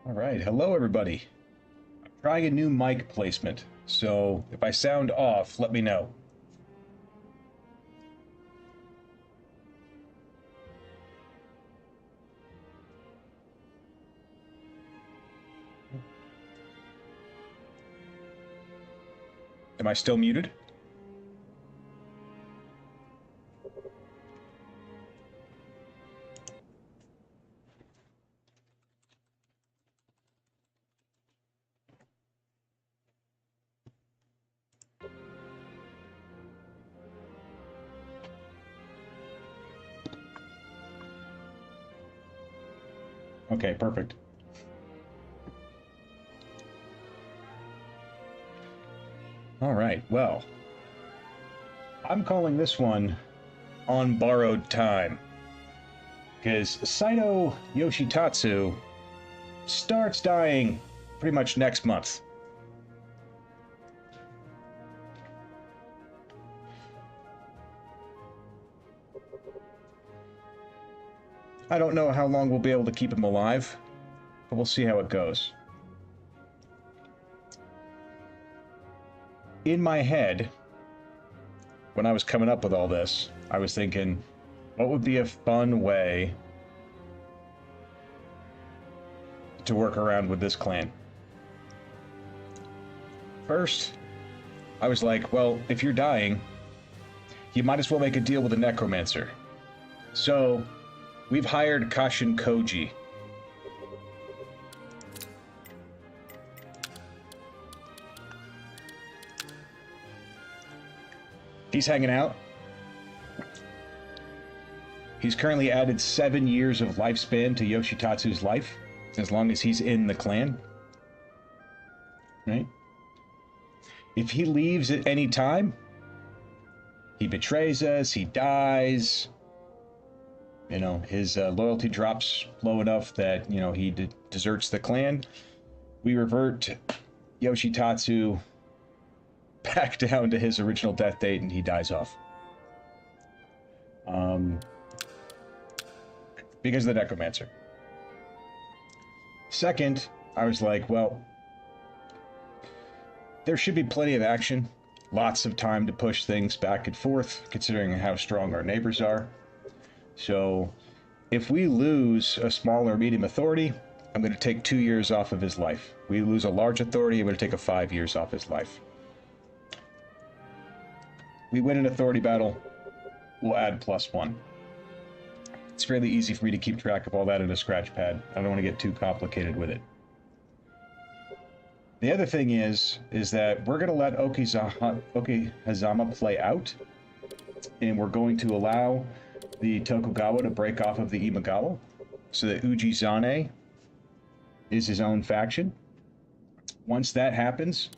All right, hello everybody. I'm trying a new mic placement, so if I sound off, let me know. Am I still muted? Okay, perfect. All right, well, I'm calling this one On Borrowed Time, because Saito Yoshitatsu starts dying pretty much next month. I don't know how long we'll be able to keep him alive, but we'll see how it goes. In my head, when I was coming up with all this, I was thinking, what would be a fun way to work around with this clan? First, I was like, well, if you're dying, you might as well make a deal with a necromancer. So, we've hired Kashin Koji. He's hanging out. He's currently added 7 years of lifespan to Yoshitatsu's life, as long as he's in the clan. Right? If he leaves at any time, he betrays us, he dies. You know, his loyalty drops low enough that, you know, he deserts the clan. We revert Yoshitatsu back down to his original death date and he dies off. Because of the necromancer. Second, I was like, well, there should be plenty of action, lots of time to push things back and forth, considering how strong our neighbors are. So, if we lose a small or medium authority, I'm going to take 2 years off of his life. We lose a large authority, I'm going to take 5 years off his life. We win an authority battle, we'll add +1. It's fairly easy for me to keep track of all that in a scratch pad. I don't want to get too complicated with it. The other thing is that we're going to let Okehzama play out, and we're going to allow the Tokugawa to break off of the Imagawa, so that Ujizane is his own faction. Once that happens,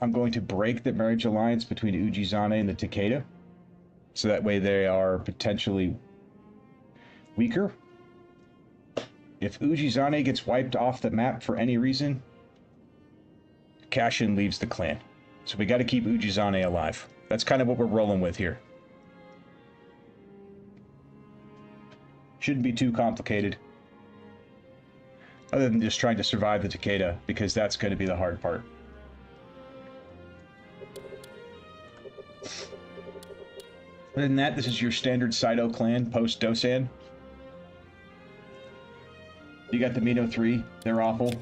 I'm going to break the marriage alliance between Ujizane and the Takeda, so that way they are potentially weaker. If Ujizane gets wiped off the map for any reason, Kashin leaves the clan. So we got to keep Ujizane alive. That's kind of what we're rolling with here. Shouldn't be too complicated. Other than just trying to survive the Takeda, because that's going to be the hard part. Other than that, this is your standard Saito clan post-Dosan. You got the Mino 3, they're awful.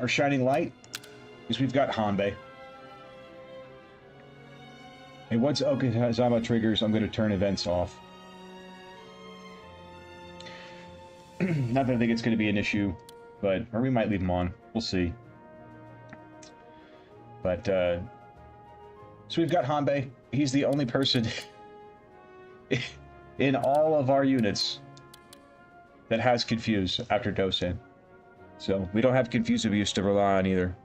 Our shining light is we've got Hanbei. And once Okehzama triggers, I'm going to turn events off. Not that I think it's going to be an issue, but or we might leave them on. We'll see. But so we've got Hanbei. He's the only person in all of our units that has Confuse after Dosan. So we don't have Confuse abuse to rely on either.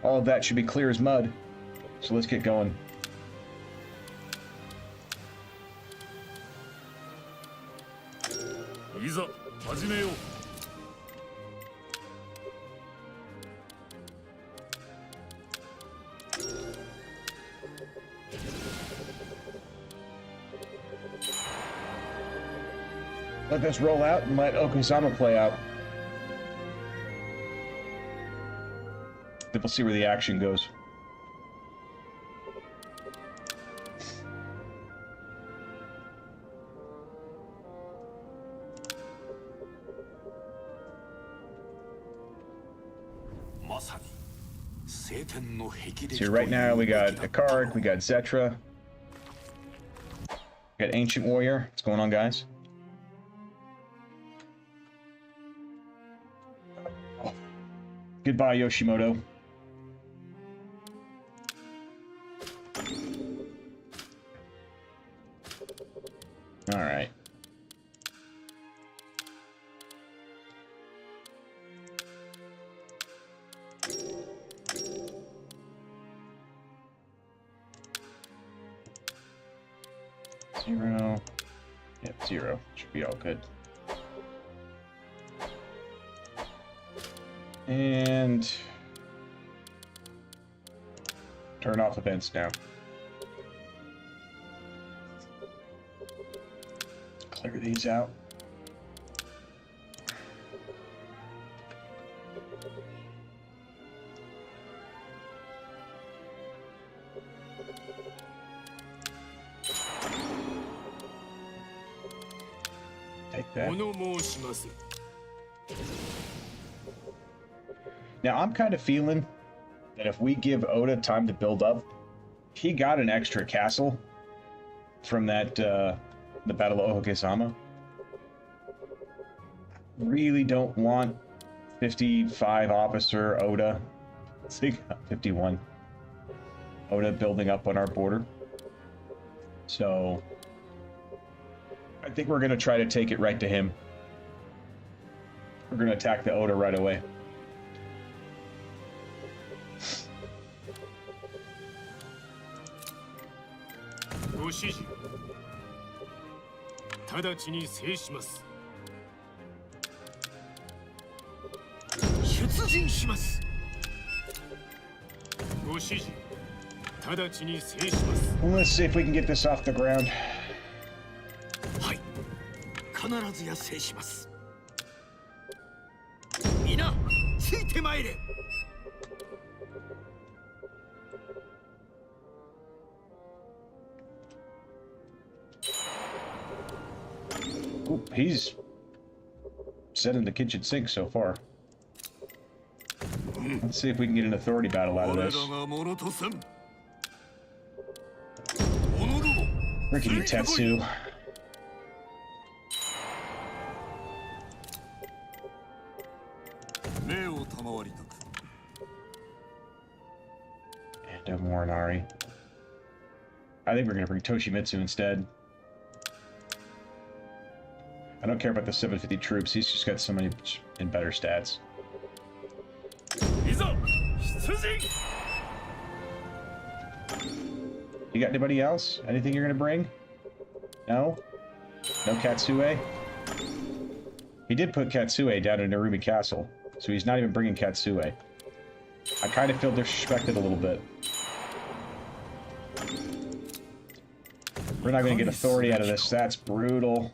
All of that should be clear as mud. So let's get going. Let this roll out and let Okehzama play out. Then we'll see where the action goes. So right now we got Akark, we got Zetra, we got Ancient Warrior. What's going on, guys? Oh. Goodbye, Yoshimoto. All right. Zero. Yep, 0. Should be all good. And turn off events now. Clear these out. Take that. Now I'm kind of feeling that if we give Oda time to build up, he got an extra castle from that the Battle of Okehzama. Really don't want 55 officer Oda, 51 Oda building up on our border. So I think we're going to try to take it right to him. We're going to attack the Oda right away. Let's see if we can get this off the ground. Ooh, he's set in the kitchen sink so far. Let's see if we can get an authority battle out of this. Freaking Tetsu. And Morinari. I think we're going to bring Toshimitsu instead. I don't care about the 750 troops, he's just got so many in better stats. You got anybody else? Anything you're gonna bring? No? No Katsue? He did put Katsue down in Narumi Castle, so he's not even bringing Katsue. I kind of feel disrespected a little bit. We're not gonna get authority out of this, that's brutal.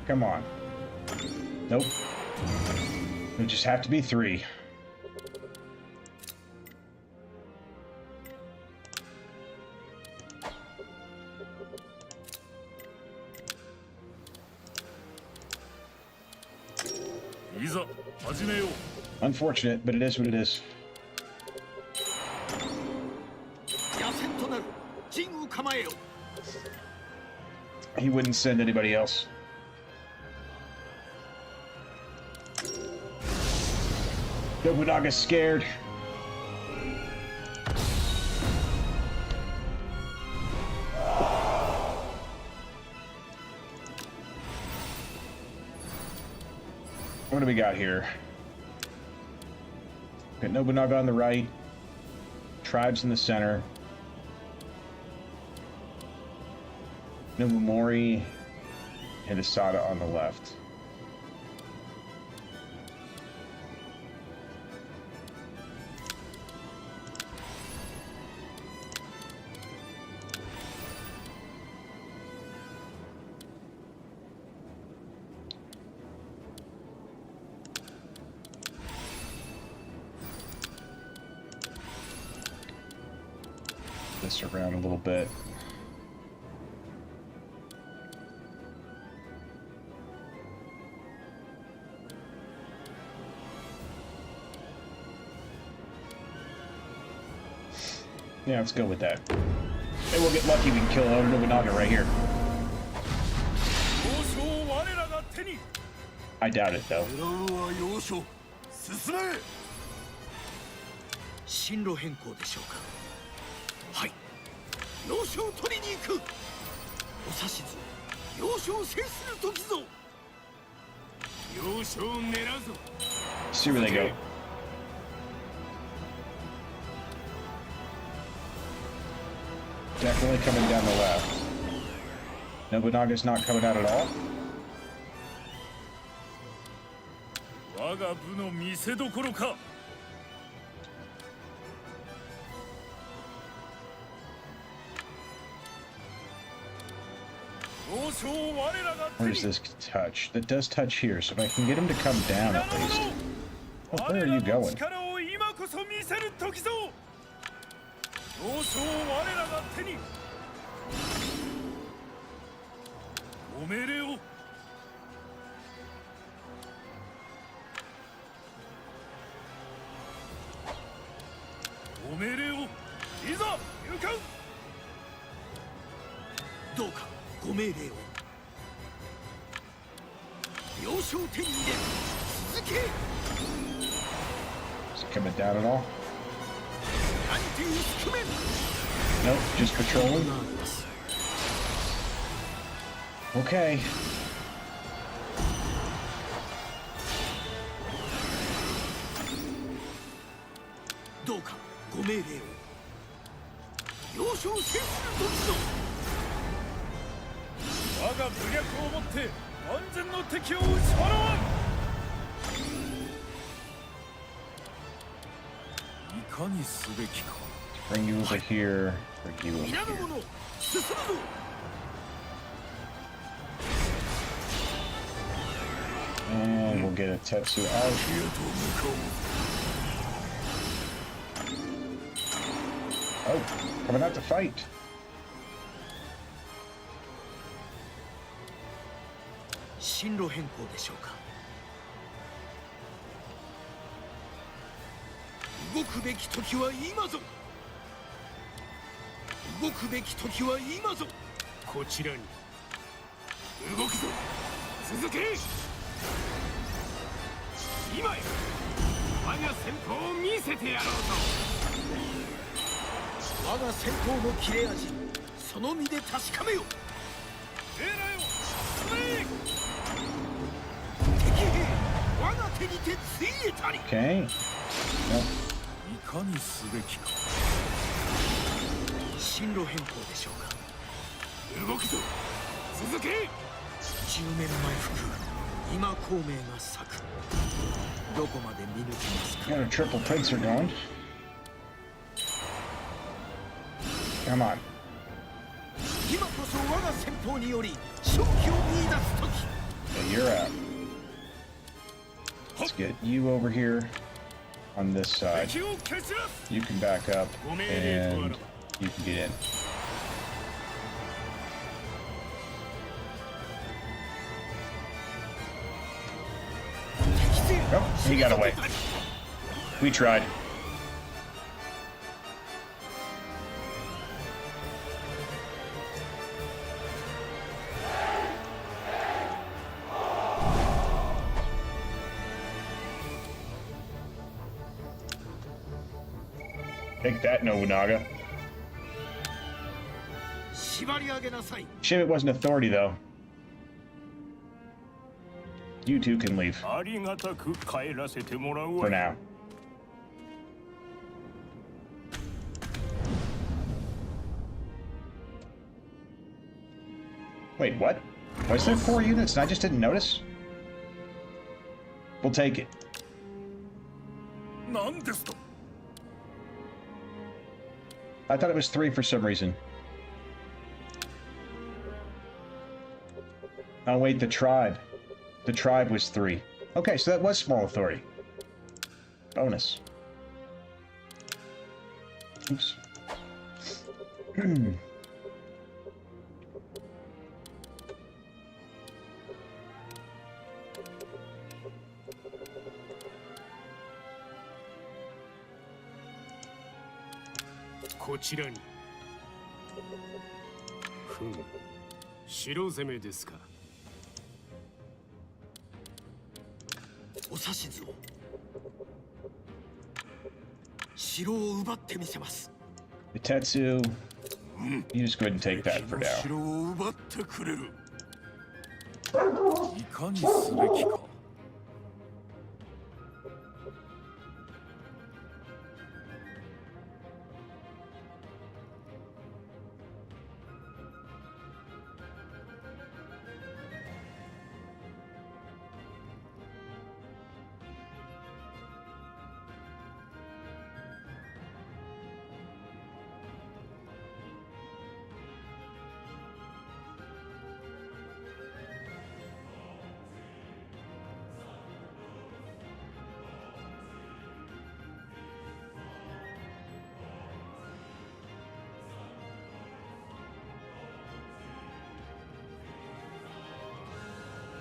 Come on. Nope. We just have to be 3. Unfortunate, but it is what it is. He wouldn't send anybody else. Nobunaga's scared. What do we got here? Got Nobunaga on the right, tribes in the center, Nobumori and Asada on the left. This around a little bit. Yeah, let's go with that. Maybe we'll get lucky, we can kill Oda Nobunaga right here. I doubt it, though. See where they go. Definitely coming down the left. Nobunaga's not coming out at all. Where's this touch? That does touch here, so if I can get him to come down at least. Oh, where are you going? Is it coming down at all? Nope, just patrolling. Okay. Bring you over here. Bring you over here. And we'll get a Tetsu out. Oh, coming out to fight. Okay. Nope. Got a triple pincer going. Come on. Okay, you're out. Let's get you over here on this side. You can back up and you can get in. Oh, he got away. We tried. Take that, Nobunaga. Shit, it wasn't authority, though. You two can leave. For now. Wait, what? Was there 4 units and I just didn't notice? We'll take it. I thought it was 3 for some reason. Oh wait, the tribe. The tribe was 3. Okay, so that was small authority. Bonus. Oops. Tetsu, you just go ahead and take that for now.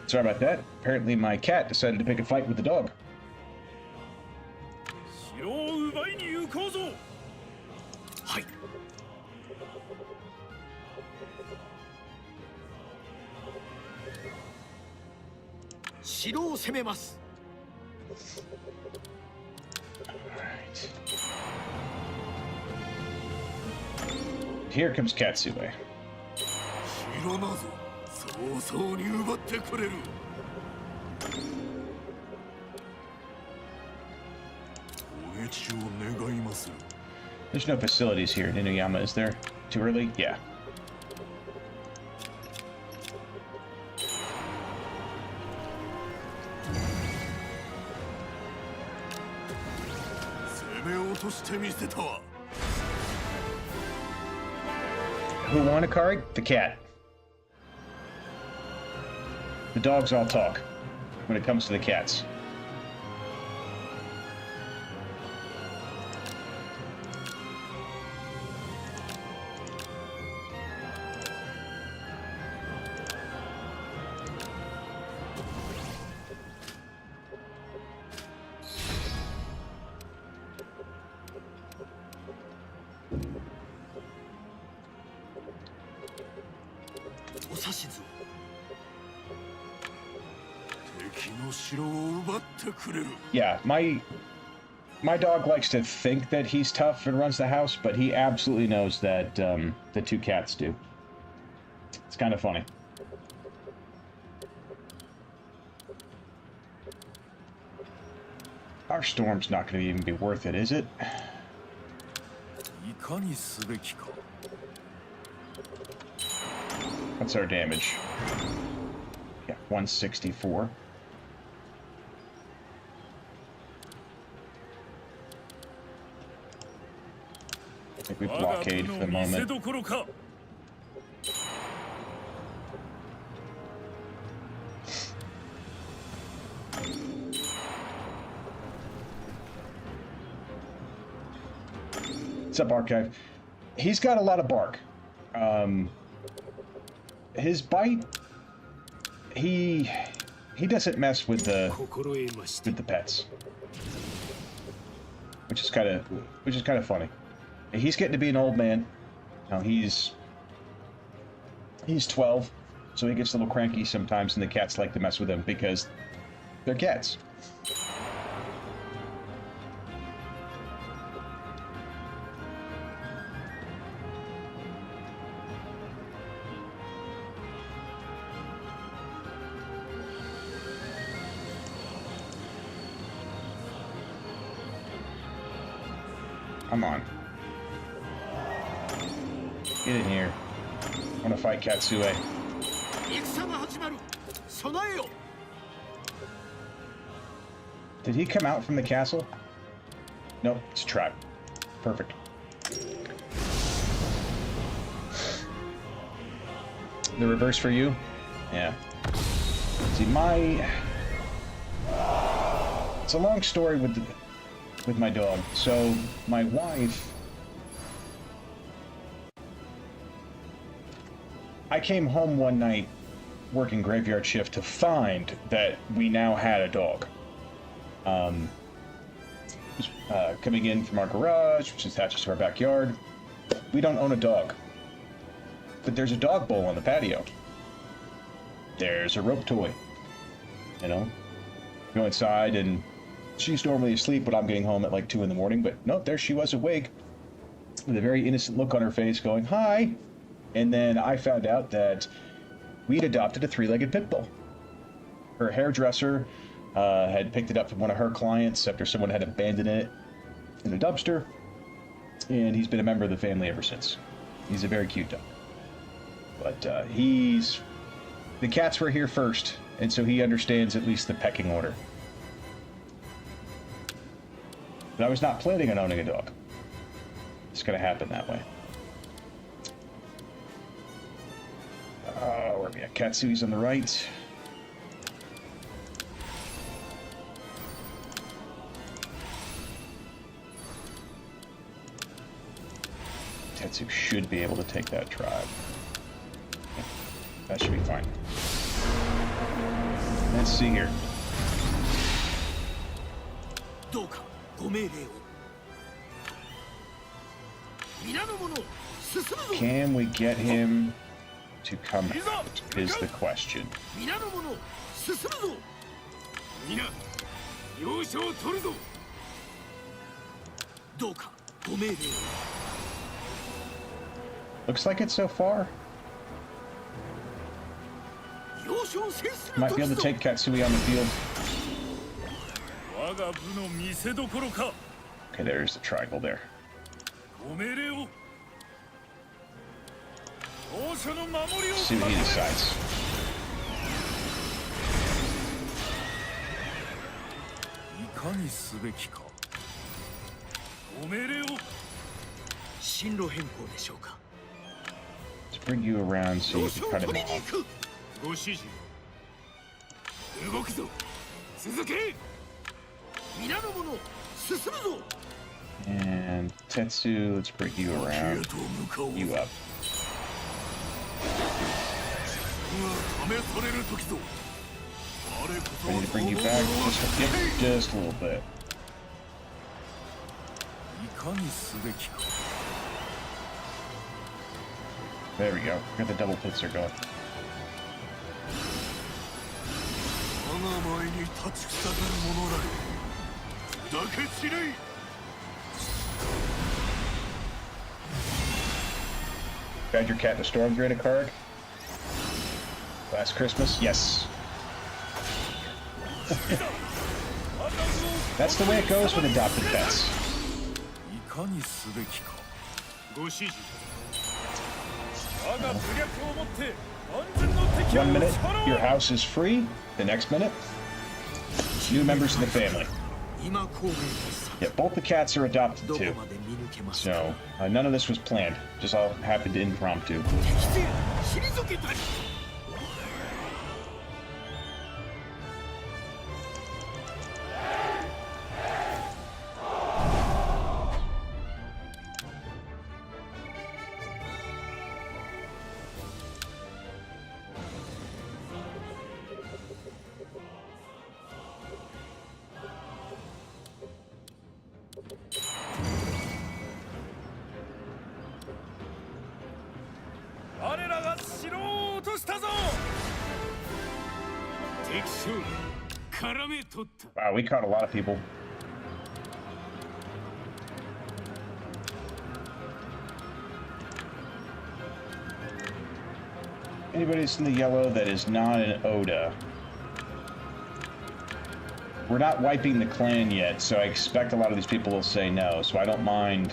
Sorry about that. Apparently my cat decided to pick a fight with the dog. Alright. Here comes Katsue. There's no facilities here in Inuyama, is there? Too early? Yeah. Who won a card? The cat. The dogs all talk when it comes to the cats. Yeah, my dog likes to think that he's tough and runs the house, but he absolutely knows that the 2 cats do. It's kind of funny. Our storm's not going to even be worth it, is it? What's our damage? Yeah, 164. I think we blockade for the moment. What's up, Archive? He's got a lot of bark. His bite, he he doesn't mess with the pets, which is kind of funny. He's getting to be an old man. Now he's 12, so he gets a little cranky sometimes, and the cats like to mess with him because they're cats. Come on. Get in here. I want to fight Katsue. Did he come out from the castle? Nope, it's a trap. Perfect. The reverse for you? Yeah. See, it's a long story with my dog. So, my wife... I came home one night working graveyard shift to find that we now had a dog. Coming in from our garage, which attaches to our backyard. We don't own a dog. But there's a dog bowl on the patio. There's a rope toy. You know? Go inside and she's normally asleep, but I'm getting home at like 2 in the morning. But nope, there she was awake with a very innocent look on her face going, "Hi!" And then I found out that we'd adopted a 3-legged pit bull. Her hairdresser had picked it up from one of her clients after someone had abandoned it in a dumpster. And he's been a member of the family ever since. He's a very cute dog. But the cats were here first, and so he understands at least the pecking order. But I was not planning on owning a dog. It's going to happen that way. Where are we at? Katsui's on the right. Tetsu should be able to take that tribe. Yeah, that should be fine. Let's see here. Can we get him to come out, is the question. Looks like it so far. Might be able to take Katsui on the field. Okay, there's the triangle there. See what he decides. Let's bring you around so you can cut him off. And Tetsu, let's bring you around. You up. Ready to bring you back just a little bit. There we go. Got the double pincer going. Got your cat in a storm drain a card? Last Christmas? Yes. That's the way it goes with adopted pets. 1 minute, your house is free. The next minute, new members of the family. Yeah, both the cats are adopted too. So, none of this was planned. Just all happened impromptu. Wow, we caught a lot of people. Anybody that's in the yellow that is not an Oda. We're not wiping the clan yet, so I expect a lot of these people will say no, so I don't mind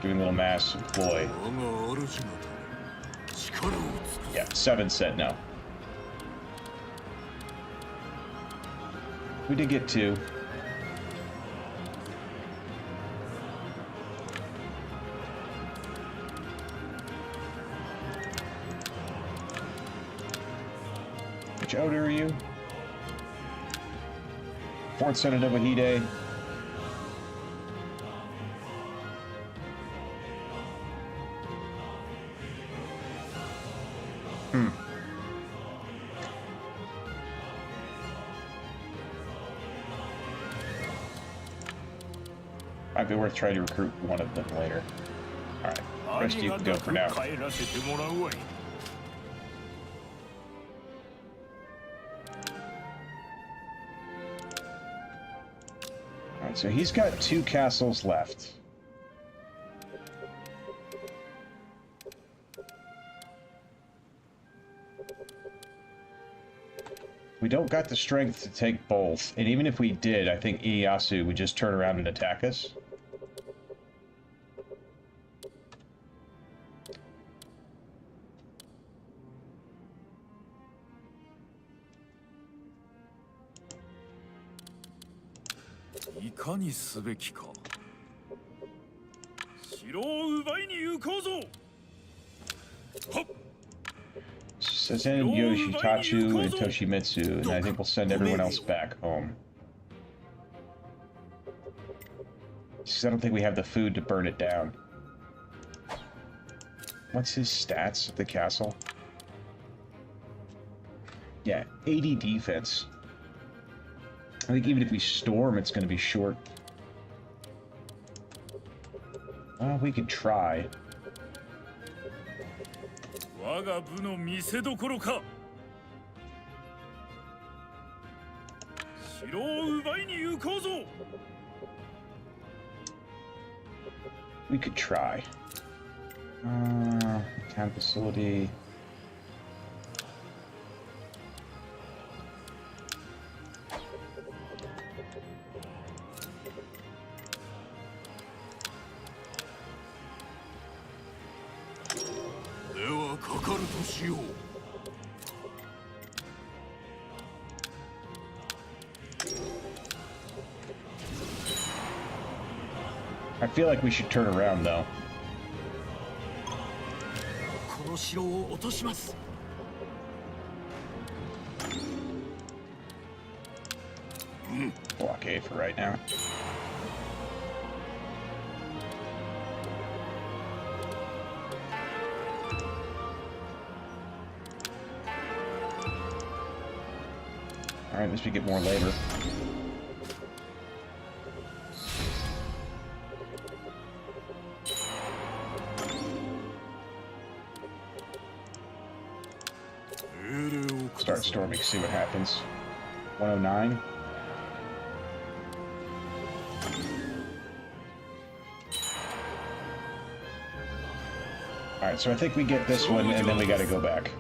giving a little mass employ. Yeah, 7 said no. We did get 2. Which Oda are you? 4th son of Nobuhide. Might be worth trying to recruit one of them later. Alright, the rest of you can go for now. Alright, so he's got 2 castles left. We don't got the strength to take both, and even if we did, I think Ieyasu would just turn around and attack us. Saito Yoshitatsu and Toshimitsu, and I think we'll send everyone else back home. Because I don't think we have the food to burn it down. What's his stats at the castle? Yeah, 80 defense. I think even if we storm, it's going to be short. Well, we could try. We could try. Town facility. I feel like we should turn around, though. Block A for right now. Alright, let's get more labor. Start storming, see what happens. 109. Alright, so I think we get this one, and then we gotta go back.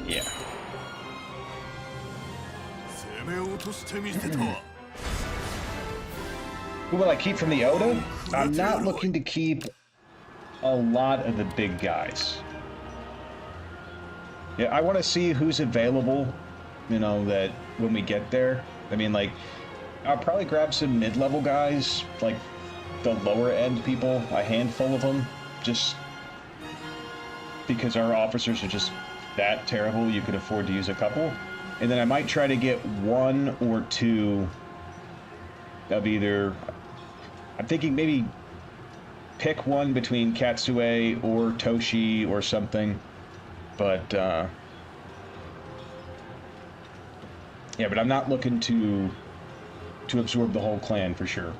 Yeah. Who will I keep from the Oda? I'm not looking to keep a lot of the big guys. Yeah, I want to see who's available, you know, that when we get there. I mean, like, I'll probably grab some mid-level guys, like the lower-end people, a handful of them, just because our officers are just that terrible, you could afford to use a couple. And then I might try to get 1 or 2 of either, I'm thinking maybe pick one between Katsue or Toshi or something, but yeah, but I'm not looking to absorb the whole clan for sure.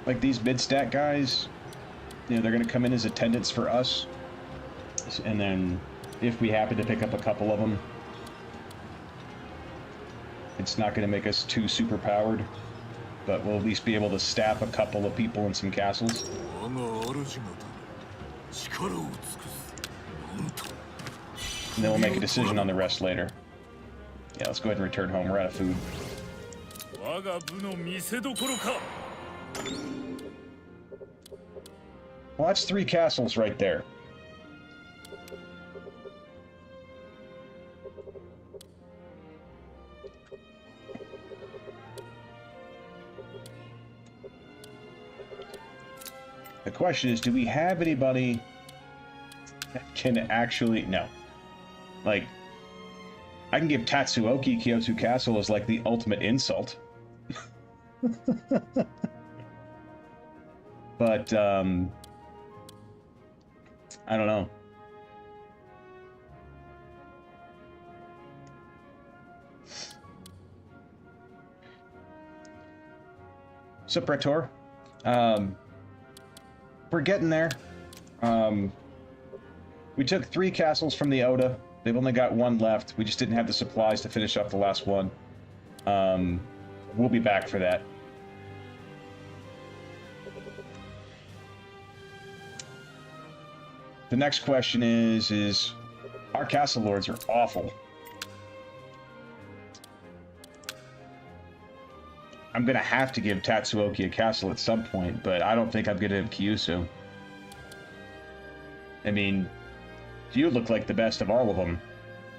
Like these mid-stat guys, You know, they're going to come in as attendants for us, and then if we happen to pick up a couple of them, it's not going to make us too super powered, but we'll at least be able to staff a couple of people in some castles. And then we'll make a decision on the rest later. Yeah, let's go ahead and return home. We're out of food. Well, that's 3 castles right there. The question is, do we have anybody that can actually... No. Like, I can give Tatsuoki Kyoto Castle as, like, the ultimate insult. But, I don't know. So, Praetor, we're getting there. We took 3 castles from the Oda. They've only got 1 left. We just didn't have the supplies to finish up the last one. We'll be back for that. The next question is our castle lords are awful. I'm gonna have to give Tatsuoki a castle at some point, but I don't think I'm gonna have Kyushu. I mean, you look like the best of all of them.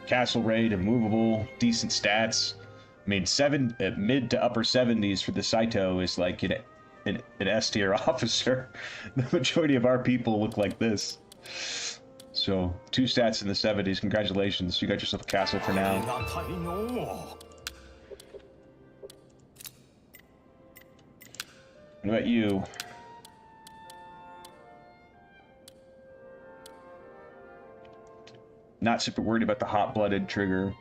Castle rate, immovable, decent stats. I mean, mid to upper 70s for the Saito is like an S tier officer. The majority of our people look like this. So, 2 stats in the 70s. Congratulations. You got yourself a castle for now. What about you? Not super worried about the hot-blooded trigger.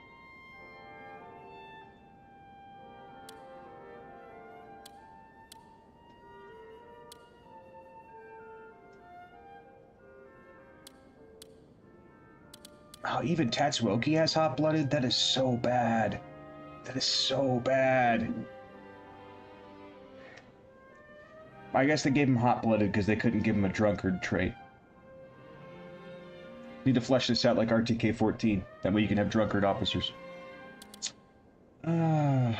Oh, even Tatsuoki has hot-blooded? That is so bad. That is so bad. I guess they gave him hot-blooded because they couldn't give him a drunkard trait. Need to flesh this out like RTK-14. That way you can have drunkard officers. Who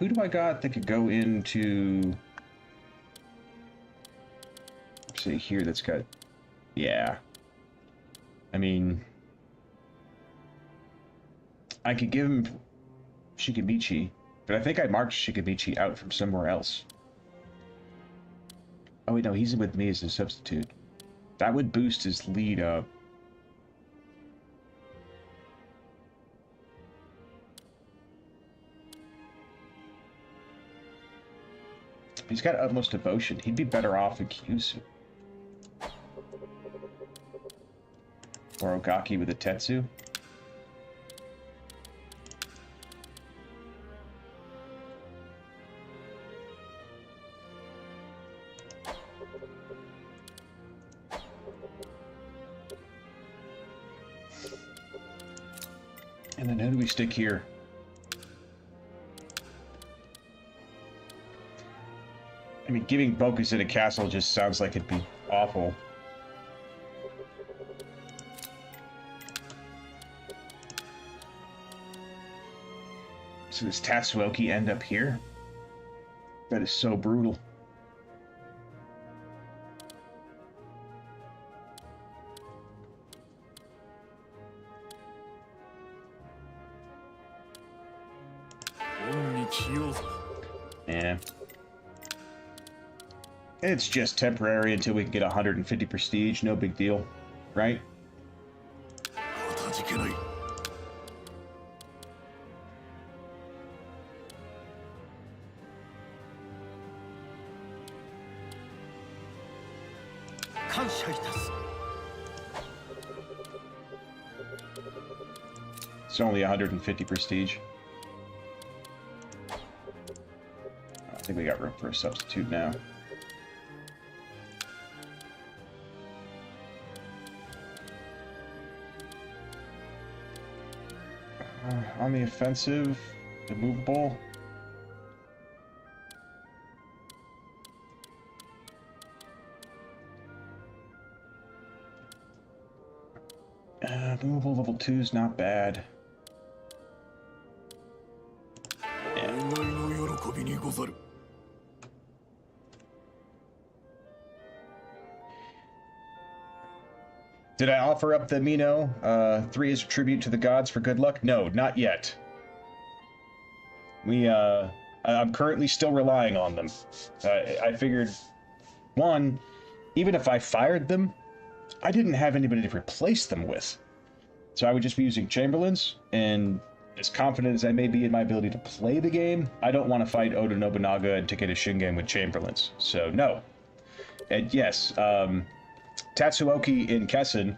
do I got that could go into... Say here that's got... Yeah. I mean... I could give him Shikamichi, but I think I marked Shikamichi out from somewhere else. Oh wait, no, he's with me as a substitute. That would boost his lead up. He's got utmost devotion. He'd be better off in Kyushu. Or Ogaki with a Tetsu. And then who do we stick here? I mean, giving Bokus in a castle just sounds like it'd be awful. So does Tatsuoki end up here? That is so brutal. Yeah. It's just temporary until we can get 150 prestige, no big deal, right? It's only 150 prestige. I think we got room for a substitute now. On the offensive, immovable. Movable level 2 is not bad. Yeah. Did I offer up the Mino 3 as a tribute to the gods for good luck? No, not yet. I'm currently still relying on them. I figured, one, even if I fired them, I didn't have anybody to replace them with. So I would just be using Chamberlains, and as confident as I may be in my ability to play the game, I don't want to fight Oda Nobunaga and Takeda Shingen with Chamberlains. So, no. And yes, Tatsuoki in Kessen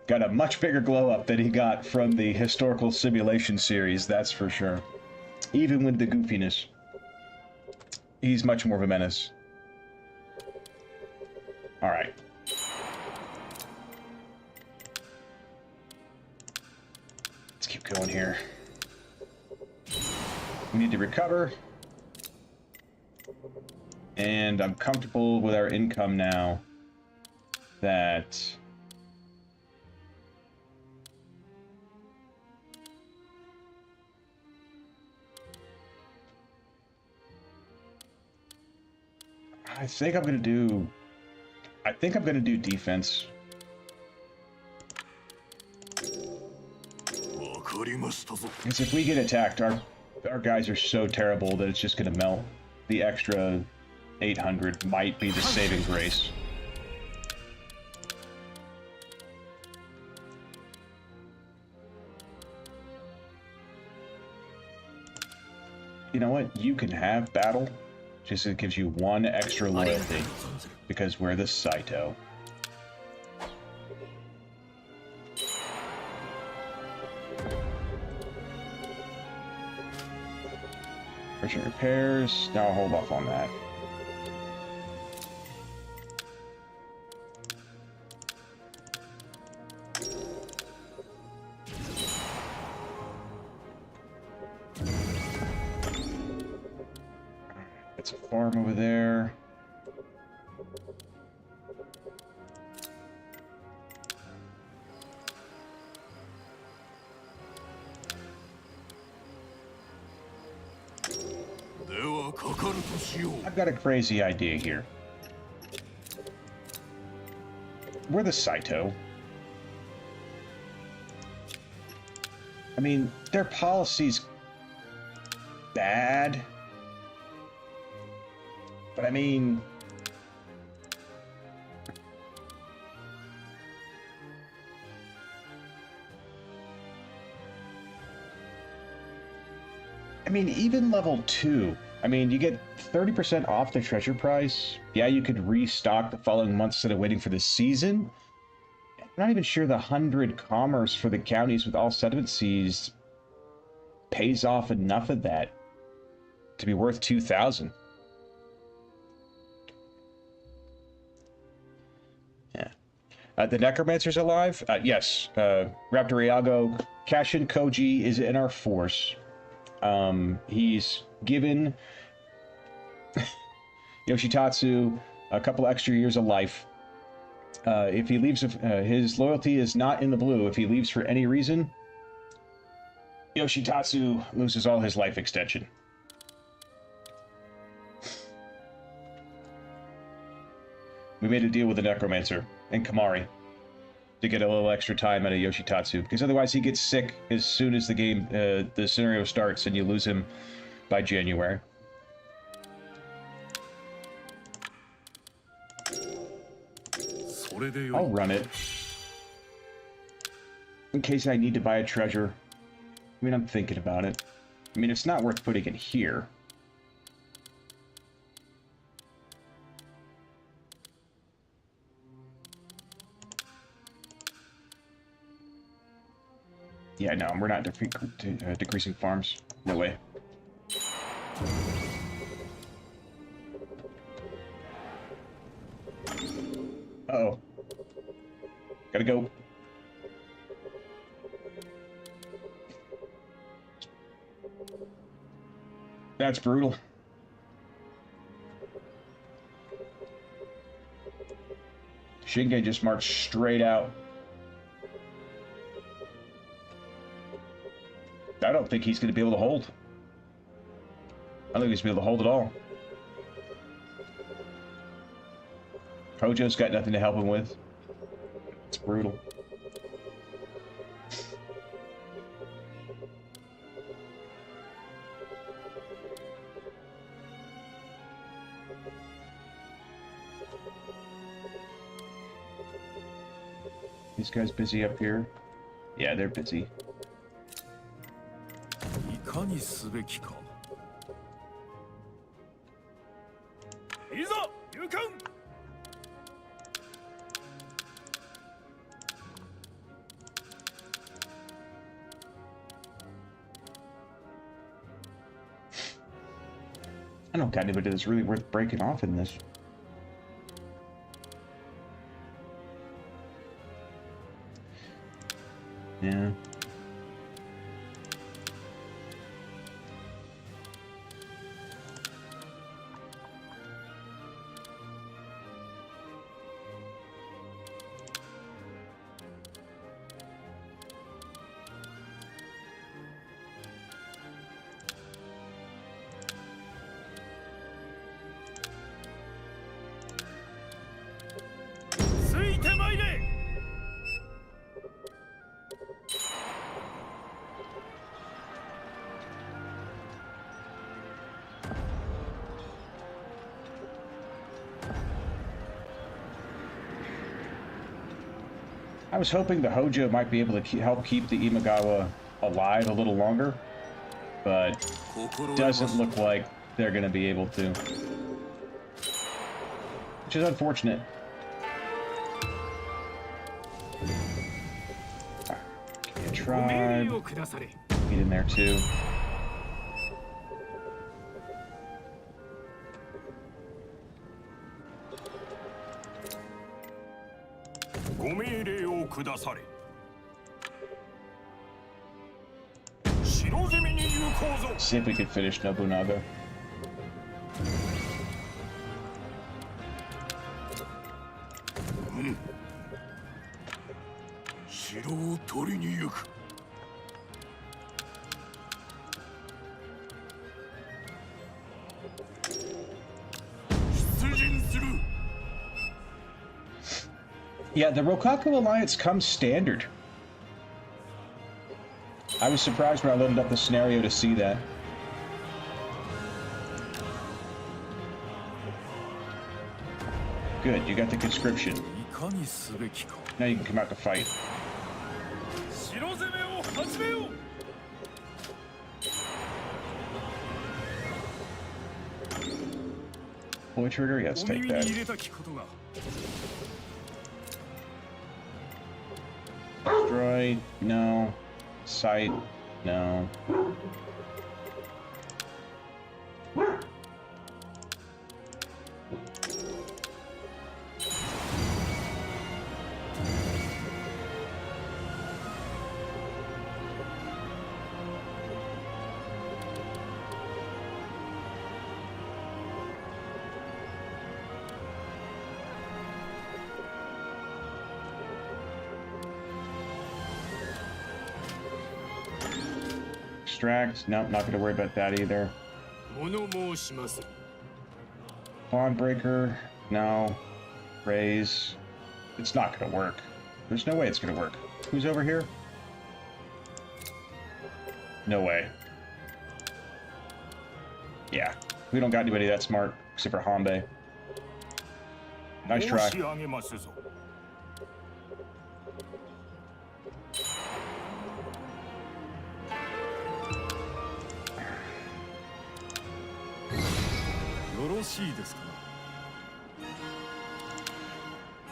got a much bigger glow-up than he got from the historical simulation series, that's for sure. Even with the goofiness. He's much more of a menace. Alright. Let's keep going here. We need to recover. And I'm comfortable with our income now. That... I think I'm gonna do defense. Because if we get attacked, our guys are so terrible that it's just gonna melt. The extra 800 might be the saving grace. You know what? You can have battle. Just it gives you 1 extra loyalty. Because we're the Saito. Urgent repairs. Now I'll hold off on that. It's a farm over there. I've got a crazy idea here. We're the Saito. I mean, their policy's bad. But I mean... even level 2. I mean, you get 30% off the treasure price. Yeah, you could restock the following month instead of waiting for the season. I'm not even sure the 100 commerce for the counties with all settlement seas pays off enough of that to be worth 2,000. Yeah. The Necromancer's alive? Yes. Raptor Iago, Kashin Koji is in our force. He's given Yoshitatsu a couple extra years of life. If he leaves, his loyalty is not in the blue. If he leaves for any reason, Yoshitatsu loses all his life extension. We made a deal with the Necromancer and Kamari to get a little extra time out of Yoshitatsu, because otherwise he gets sick as soon as the game, the scenario starts, and you lose him by January. I'll run it. In case I need to buy a treasure. I mean, I'm thinking about it. I mean, it's not worth putting it here. Yeah, no, we're not decreasing farms. No way. Uh-oh. Gotta go. That's brutal. Shinge just marched straight out. I don't think he's going to be able to hold. I don't think he's going to be able to hold at all. Hojo's got nothing to help him with. It's brutal. These guys busy up here? Yeah, they're busy. I don't got anybody that's really worth breaking off in this. Yeah. I was hoping the Hojo might be able to help keep the Imagawa alive a little longer, but doesn't look like they're going to be able to. Which is unfortunate. Okay, tribe. Get in there too. See if we can finish Nobunanga. Yeah, the Rokaku Alliance comes standard. I was surprised when I loaded up the scenario to see that. Good, you got the conscription. Now you can come out to fight. Boy trigger? Yeah, let's take that. Destroy? No. Sight? No. Extract? Nope, not gonna worry about that either. Bond breaker? No. Raise? It's not gonna work. There's no way it's gonna work. Who's over here? No way. Yeah. We don't got anybody that smart, except for Hanbei. Nice try.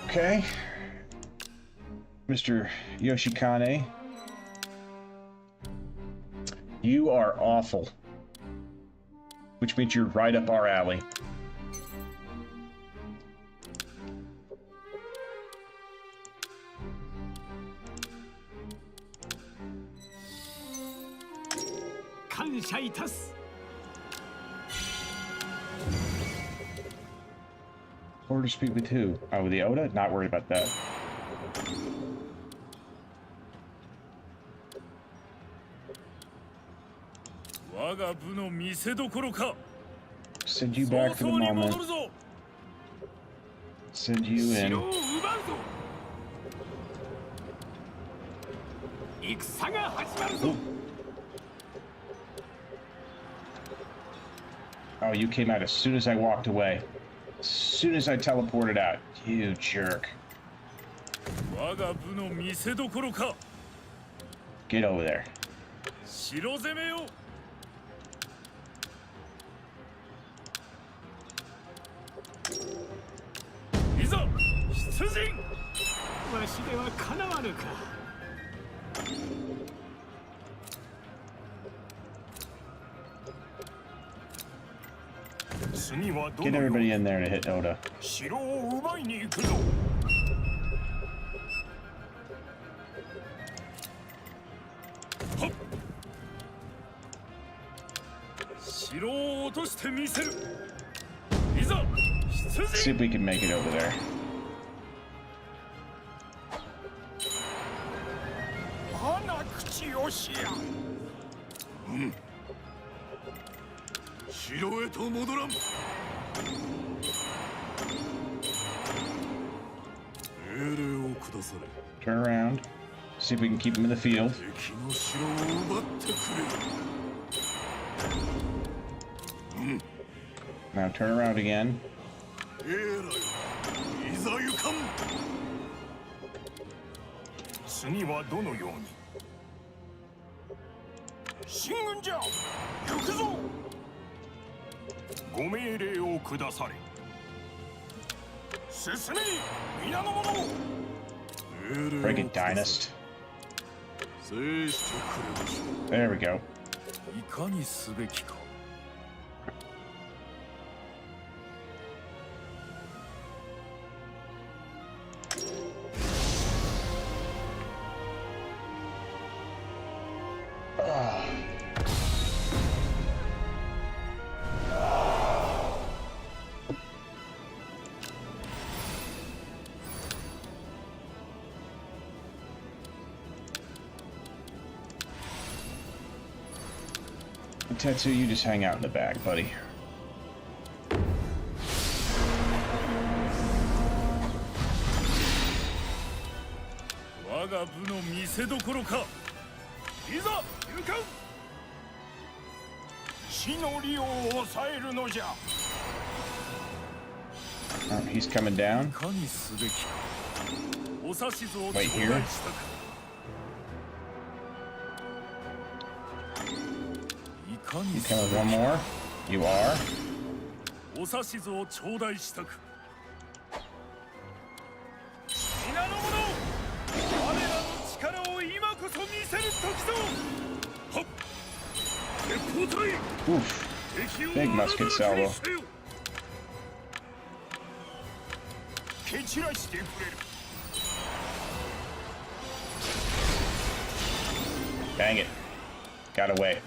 Okay. Mr. Yoshikane. You are awful. Which means you're right up our alley. Order to speak with who? Oh, with the Oda? Not worried about that. Send you back for the moment. Send you in. Ooh. Oh, you came out as soon as I walked away. As soon as I teleported out. You jerk. Get over there. Get everybody in there to hit Oda. See if we can make it over there. Turn around. See if we can keep him in the field. Now turn around again. Friggin' Dynast. There we go. Tetsu, you just hang out in the back, buddy. Oh, he's coming down. Wait here. You come with one more? You are? Oof. Big musket salvo. Dang it. Got away.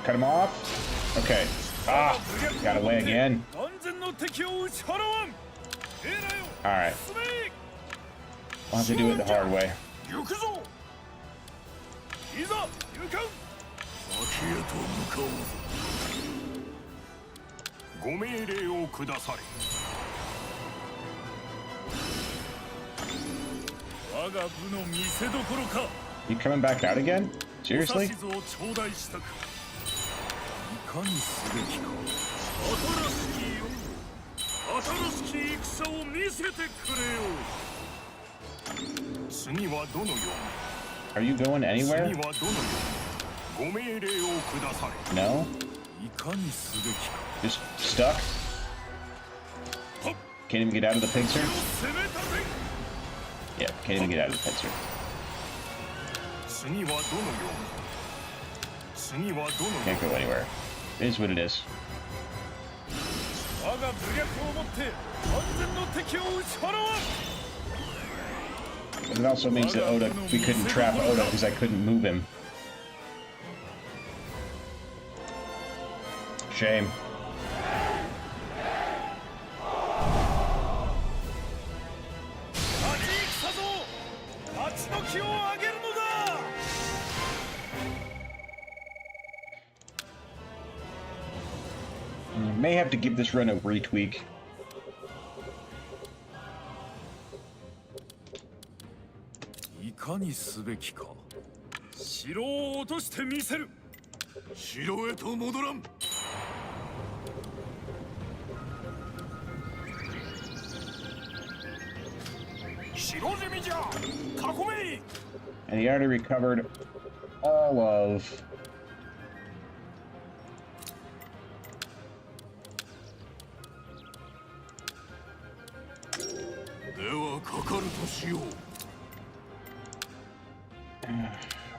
Cut him off. Okay. Ah, got away again. Alright. I'll have to do it the hard way. You coming back out again? Seriously? Are you going anywhere? No? Just stuck? Can't even get out of the pincer? Yeah, can't even get out of the pincer. Can't go anywhere. It is what it is. But it also means that Oda, we couldn't trap Oda because I couldn't move him. Shame. May have to give this run a retweak. And he already recovered all of...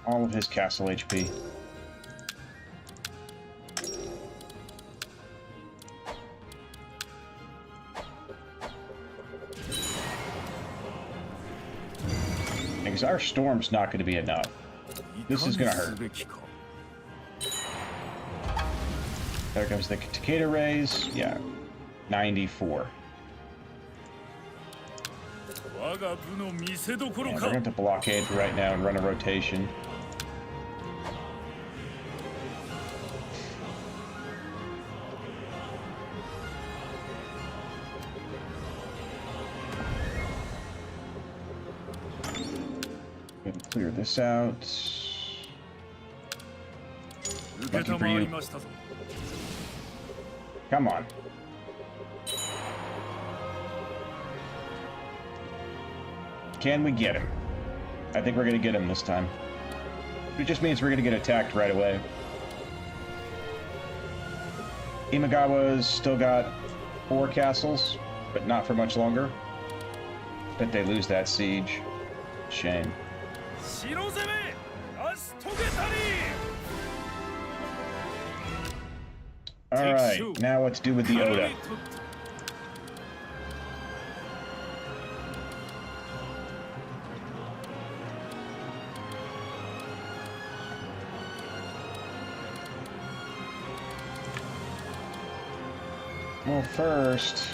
all of his castle HP. Because our storm's not going to be enough. This is going to hurt. There comes the Takeda raise. Yeah, 94. Yeah, we're going to blockade right now and run a rotation. Clear this out. Lucky for you. Come on. Can we get him? I think we're going to get him this time. It just means we're going to get attacked right away. Imagawa's still got 4 castles, but not for much longer. Bet they lose that siege. Shame. Alright, now what to do with the Oda. Well, first...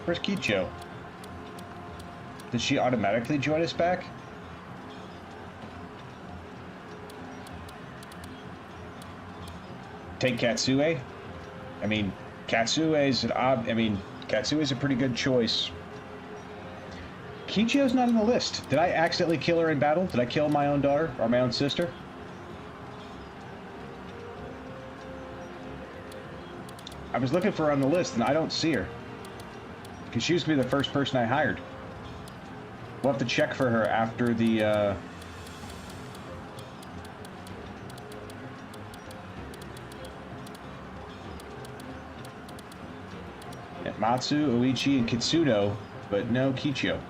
Where's Kicho? Did she automatically join us back? Take Katsue? I mean, Katsue's a pretty good choice. Kicho's not on the list. Did I accidentally kill her in battle? Did I kill my own daughter or my own sister? I was looking for her on the list and I don't see her. Because she used to be the first person I hired. We'll have to check for her after the, yeah, Matsu, Oichi, and Kitsuno, but no Kicho.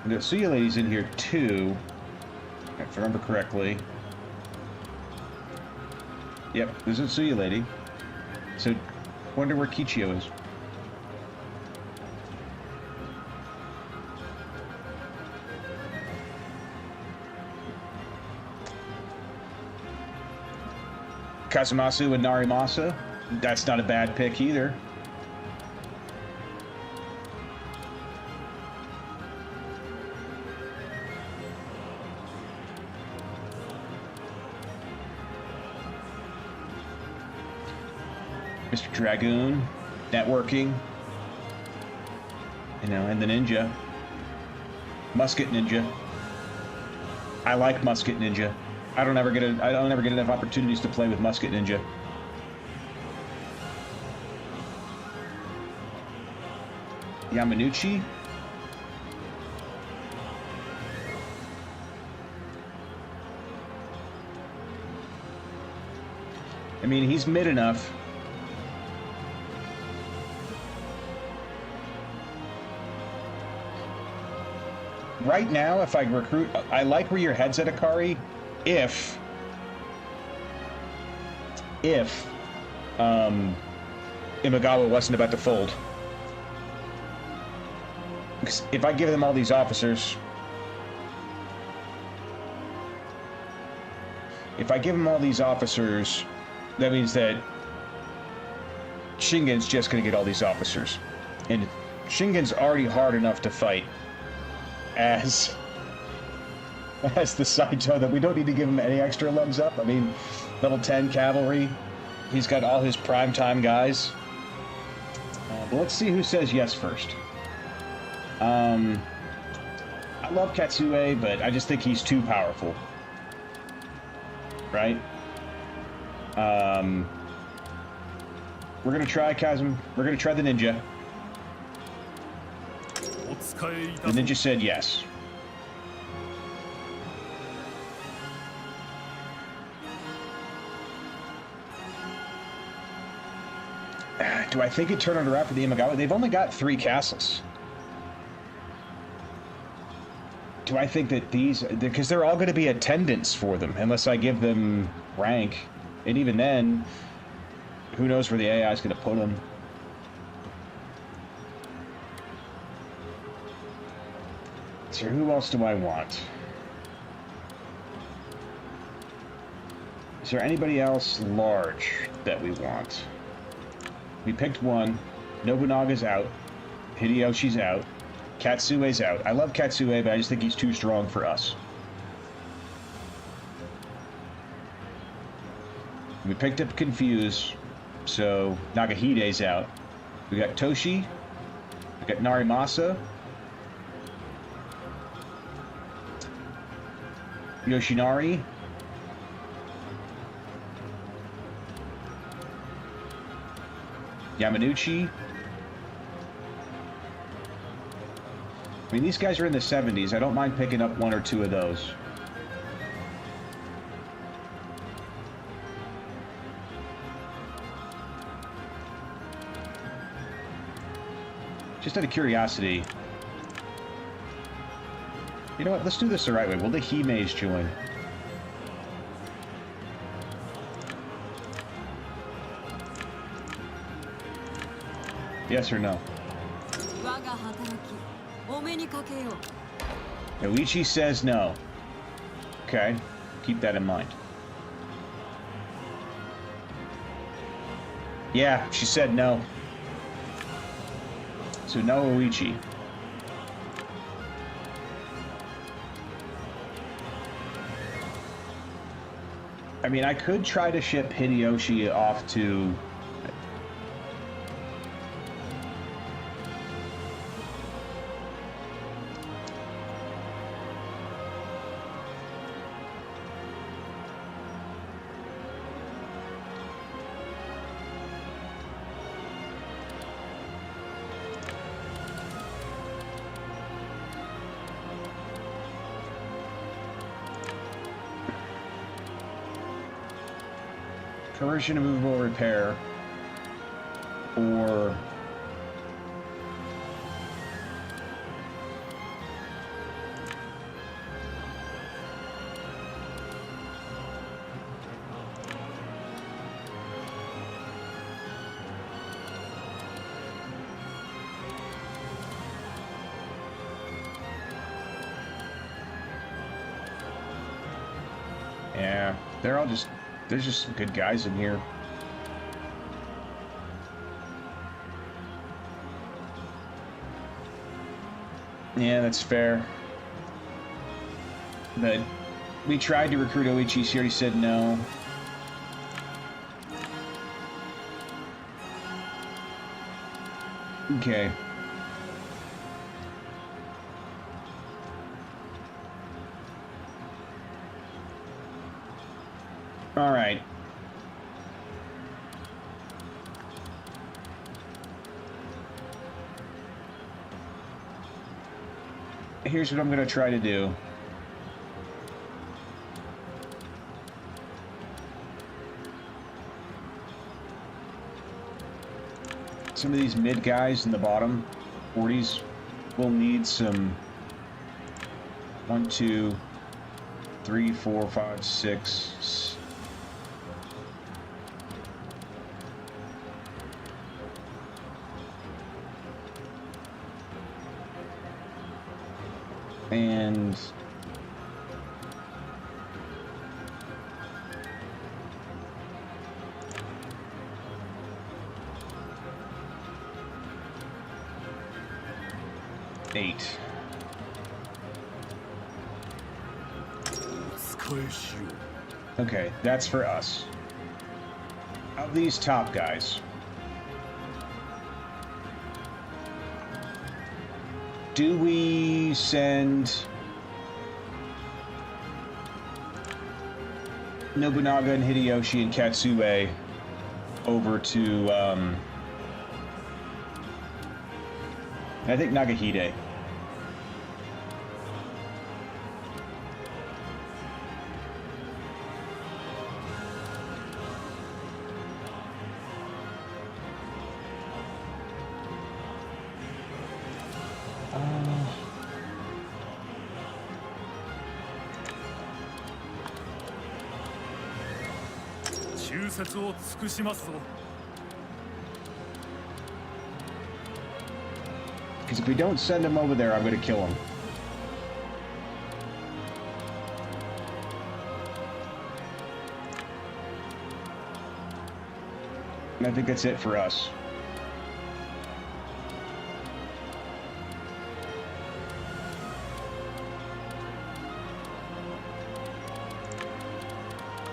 And the Tsuya lady's in here too, if I remember correctly. Yep, there's a Tsuya lady. So, wonder where Kicho is. Kazumasu and Narimasa. That's not a bad pick either. Mr. Dragoon, networking, you know, and the ninja. Musket ninja. I like Musket ninja. I don't ever get enough opportunities to play with Musket ninja. Yamanuchi. I mean, he's mid enough. right now, if I recruit... I like where your head's at, Akari, if Imagawa wasn't about to fold. Because if I give them all these officers... If I give them all these officers, that means that Shingen's just going to get all these officers. And Shingen's already hard enough to fight as the Saito that we don't need to give him any extra legs up. I mean, level 10 cavalry. He's got all his primetime guys. But let's see who says yes first. I love Katsue, but I just think he's too powerful. Right? We're gonna try Chasm. We're gonna try the ninja. The ninja said yes. Do I think it turned around for the Imagawa? They've only got 3 castles. Do I think that these... Because they're all going to be attendants for them, unless I give them rank. And even then, who knows where the AI is going to put them. So who else do I want? Is there anybody else large that we want? We picked one. Nobunaga's out. Hideyoshi's out. Katsue's out. I love Katsue, but I just think he's too strong for us. We picked up Confuse, so Nagahide's out. We got Toshi. We got Narimasa. Yoshinari. Yamanouchi. I mean, these guys are in the 70s. I don't mind picking up 1 or 2 of those. Just out of curiosity. You know what? Let's do this the right way. Will the Himeis join? Yes or no? Yoichi says no. Okay, keep that in mind. Yeah, she said no. So no Oichi. I mean, I could try to ship Hideyoshi off to... Conversion to movable repair, or yeah, they're all just... There's just some good guys in here. Yeah, that's fair. But we tried to recruit Oichi, she already said no. Okay. All right. Here's what I'm going to try to do. Some of these mid guys in the bottom 40s will need some 1, 2, 3, 4, 5, 6. And eight. Okay, that's for us. Of these top guys, do we send Nobunaga and Hideyoshi and Katsue over to, I think Nagahide. Because if we don't send him over there, I'm going to kill him. And I think that's it for us.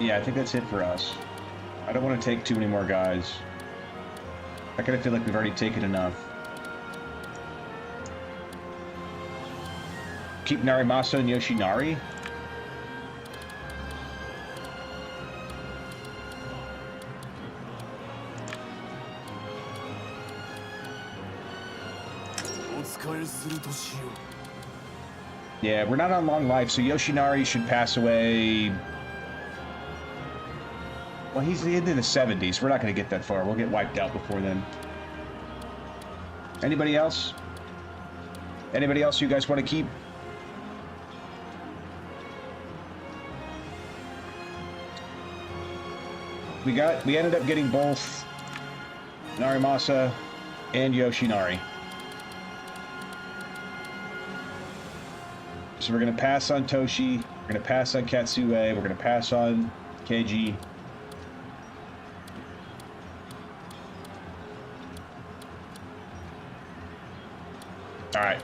Yeah, I think that's it for us. I don't want to take too many more guys. I kind of feel like we've already taken enough. Keep Narimasa and Yoshinari? Yeah, we're not on long life, so Yoshinari should pass away. Well, he's into the 70s. We're not going to get that far. We'll get wiped out before then. Anybody else? Anybody else you guys want to keep? We ended up getting both Narimasa and Yoshinari. So we're going to pass on Toshi, we're going to pass on Katsue, we're going to pass on Keiji. Alright.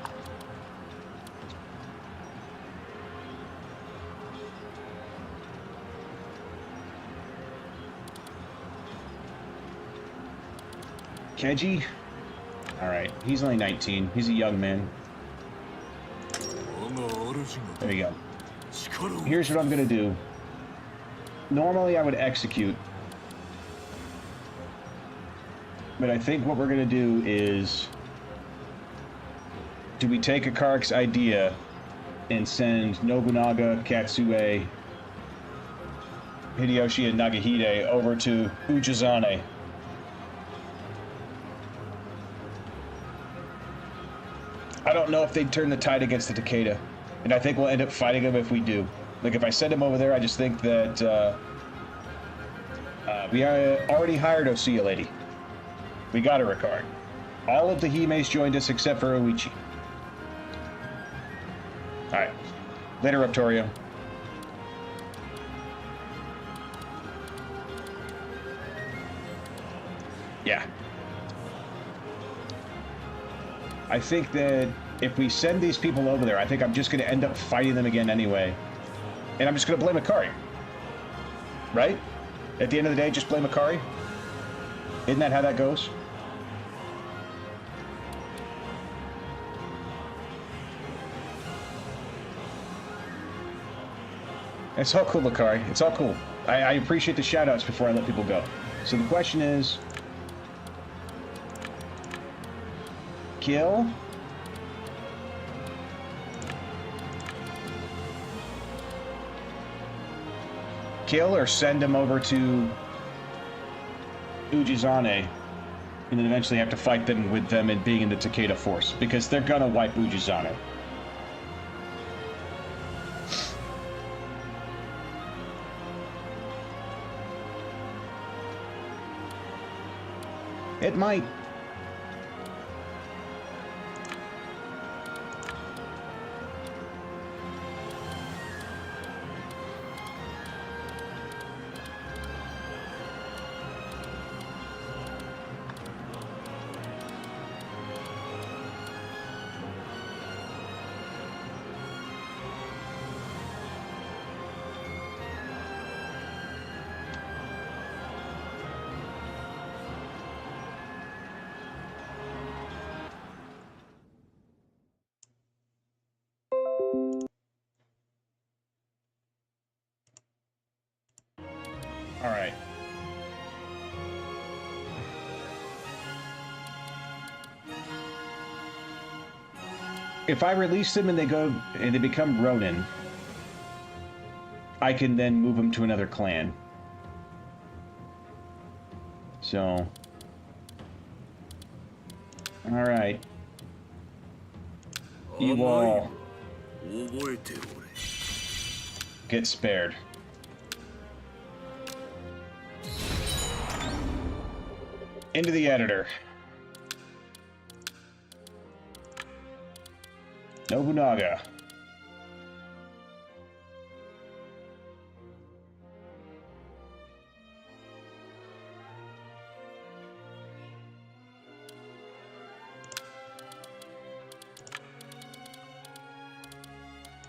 Keiji? Alright, he's only 19. He's a young man. There we go. Here's what I'm gonna do. Normally I would execute. But I think what we're gonna do is... Do we take Akarik's idea and send Nobunaga, Katsue, Hideyoshi, and Nagahide over to Ujizane? I don't know if they'd turn the tide against the Takeda, and I think we'll end up fighting them if we do. Like, if I send them over there, I just think that we already hired Osiya Lady. We got a Ricard. All of the Himeis joined us except for Oichi. Alright. Later, Raptorio. Yeah. I think that if we send these people over there, I think I'm just going to end up fighting them again anyway. And I'm just going to blame Akari. Right? At the end of the day, just blame Akari? Isn't that how that goes? It's all cool, Akari. It's all cool. I appreciate the shout-outs before I let people go. So the question is... Kill? Kill or send him over to Ujizane, and then eventually have to fight them with them and being in the Takeda force, because they're gonna wipe Ujizane. It might. All right. If I release them and they become Ronin, I can then move them to another clan. So, all right. You all get spared. Into the editor. Nobunaga.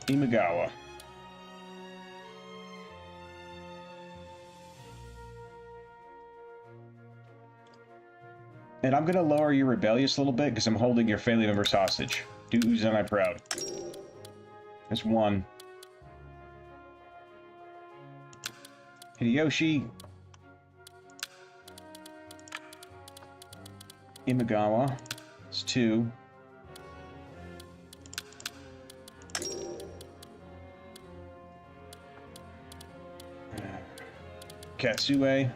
Imagawa. And I'm going to lower your rebellious a little bit because I'm holding your family members hostage. Do Ujizane proud. There's one. Hideyoshi. Imagawa. It's two. Katsue.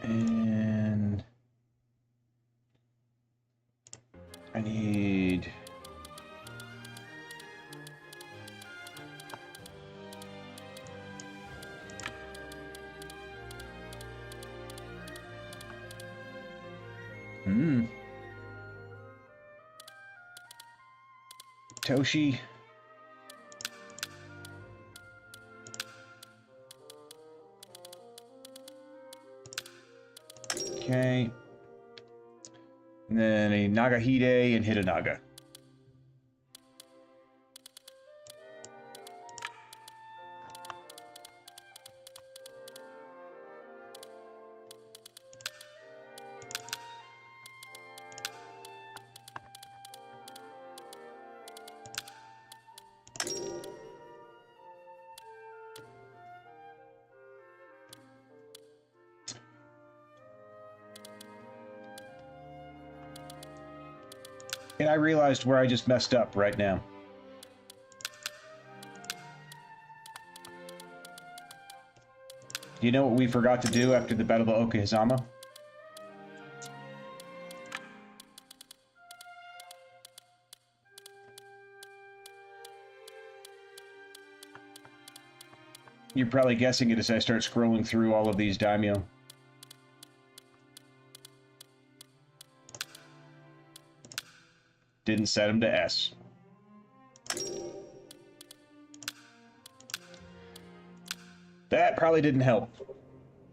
And I need Toshi. Okay. And then a Nagahide and Hidanaga. And I realized where I just messed up right now. Do you know what we forgot to do after the Battle of Okehzama? You're probably guessing it as I start scrolling through all of these Damiyo. Didn't set him to S. That probably didn't help.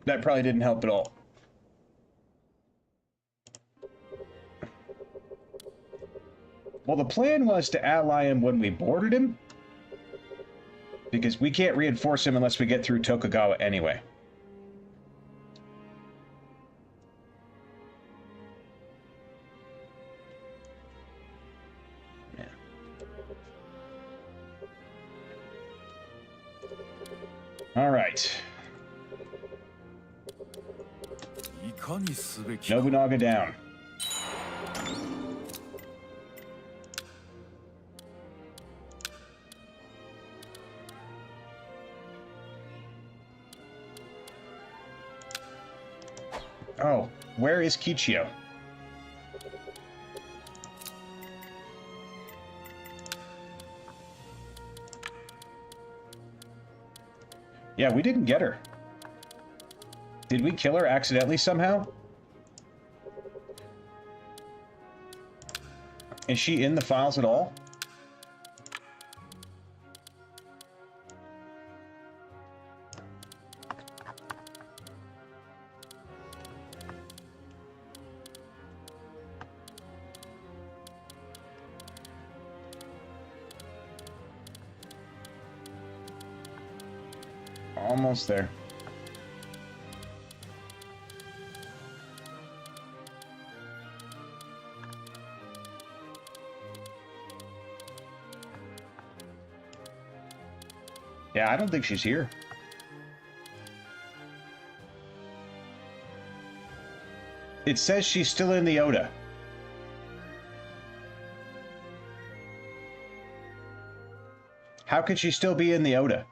That probably didn't help at all. Well, the plan was to ally him when we boarded him, because we can't reinforce him unless we get through Tokugawa anyway. All right. Nobunaga down. Oh, where is Kichiyo? Yeah, we didn't get her. Did we kill her accidentally somehow? Is she in the files at all? Almost there. Yeah, I don't think she's here. It says she's still in the Oda. How could she still be in the Oda?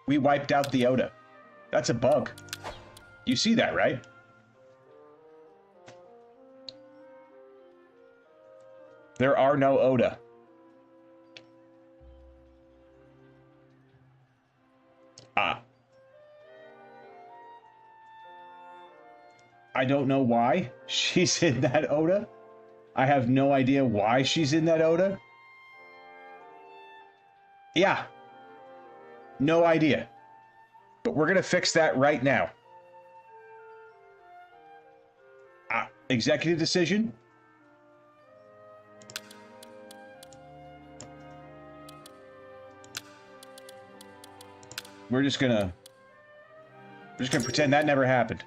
We wiped out the Oda. That's a bug. You see that, right? There are no Oda. I don't know why she's in that Oda. I have no idea why she's in that Oda. Yeah. No idea. But we're going to fix that right now. Executive decision. We're just gonna pretend that never happened.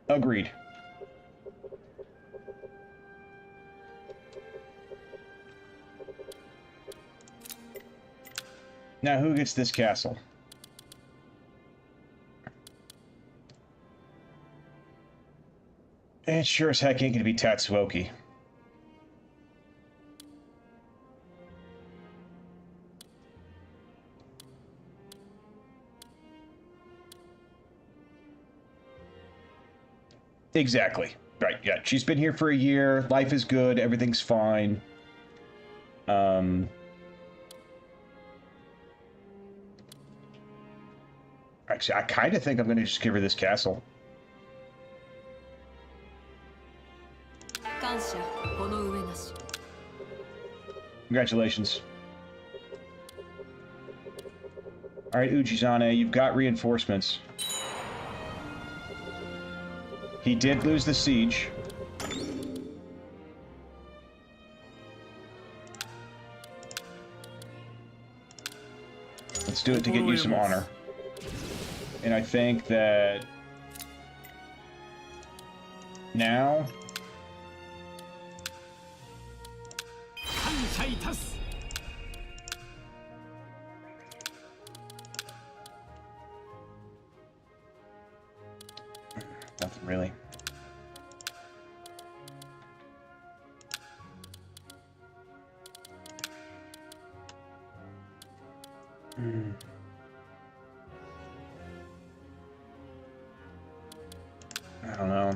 Agreed. Now, who gets this castle? It sure as heck ain't gonna be Tatsuoki. Exactly. Right, yeah. She's been here for a year. Life is good. Everything's fine. Actually, I kind of think I'm going to just give her this castle. Congratulations. Alright, Ujizane, you've got reinforcements. He did lose the siege. Let's do it to get you some honor. And I think that now nothing really. I don't know.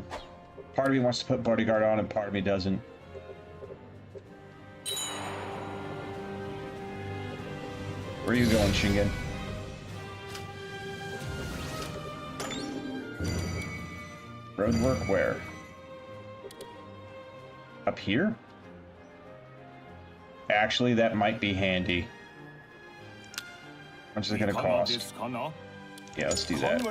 Part of me wants to put bodyguard on and part of me doesn't. Where are you going, Shingen? Roadwork where? Up here? Actually, that might be handy. How much is it gonna cost? Yeah, let's do that.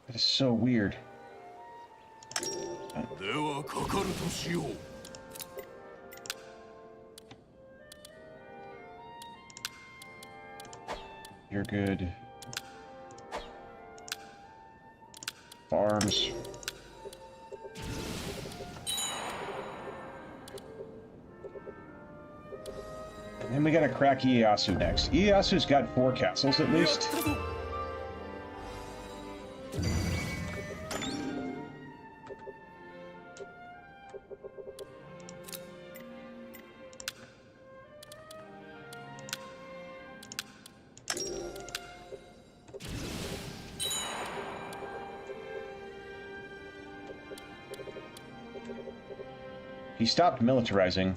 That is so weird. You're good. Farms. And we gotta crack Ieyasu next. Ieyasu's got 4 castles at least. He stopped militarizing.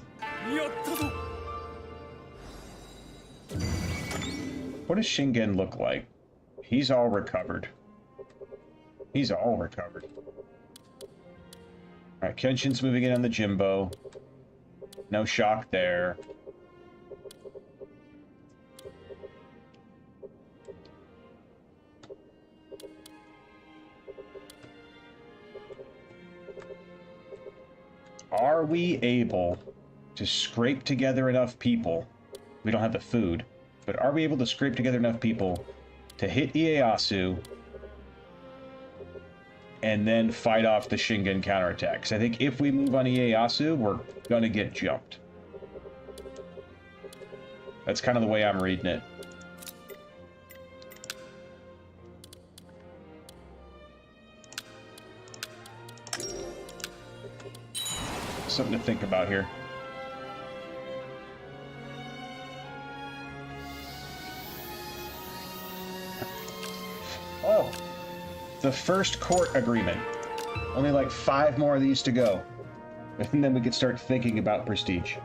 What does Shingen look like? He's all recovered. He's all recovered. Alright, Kenshin's moving in on the Jimbo. No shock there. Are we able to scrape together enough people? We don't have the food, but are we able to scrape together enough people to hit Ieyasu and then fight off the Shingen counterattack? Because I think if we move on Ieyasu, we're gonna get jumped. That's kind of the way I'm reading it. Something to think about here. Oh, the first court agreement. Only like 5 more of these to go. And then we could start thinking about prestige.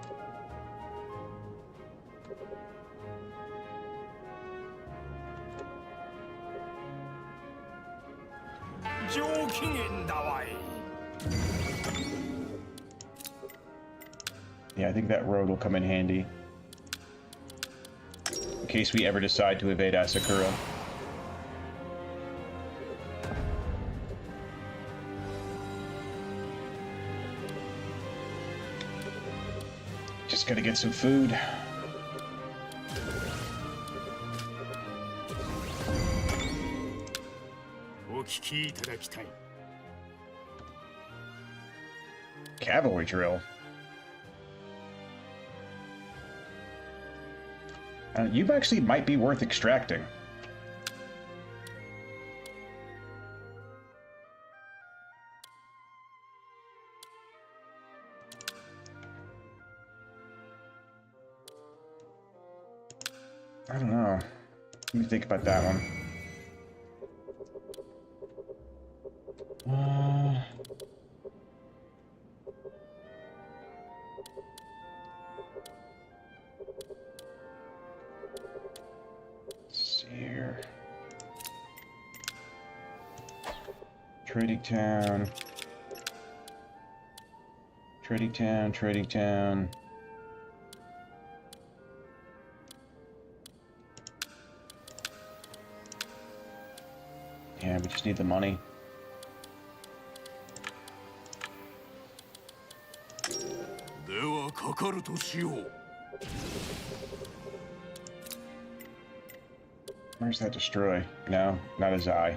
Yeah, I think that road will come in handy. In case we ever decide to evade Asakura. Just gotta get some food. Cavalry drill. You actually might be worth extracting. I don't know. Let me think about that one. Trading town. Trading town, trading town. Yeah, we just need the money. Where's that destroy? No, not his eye.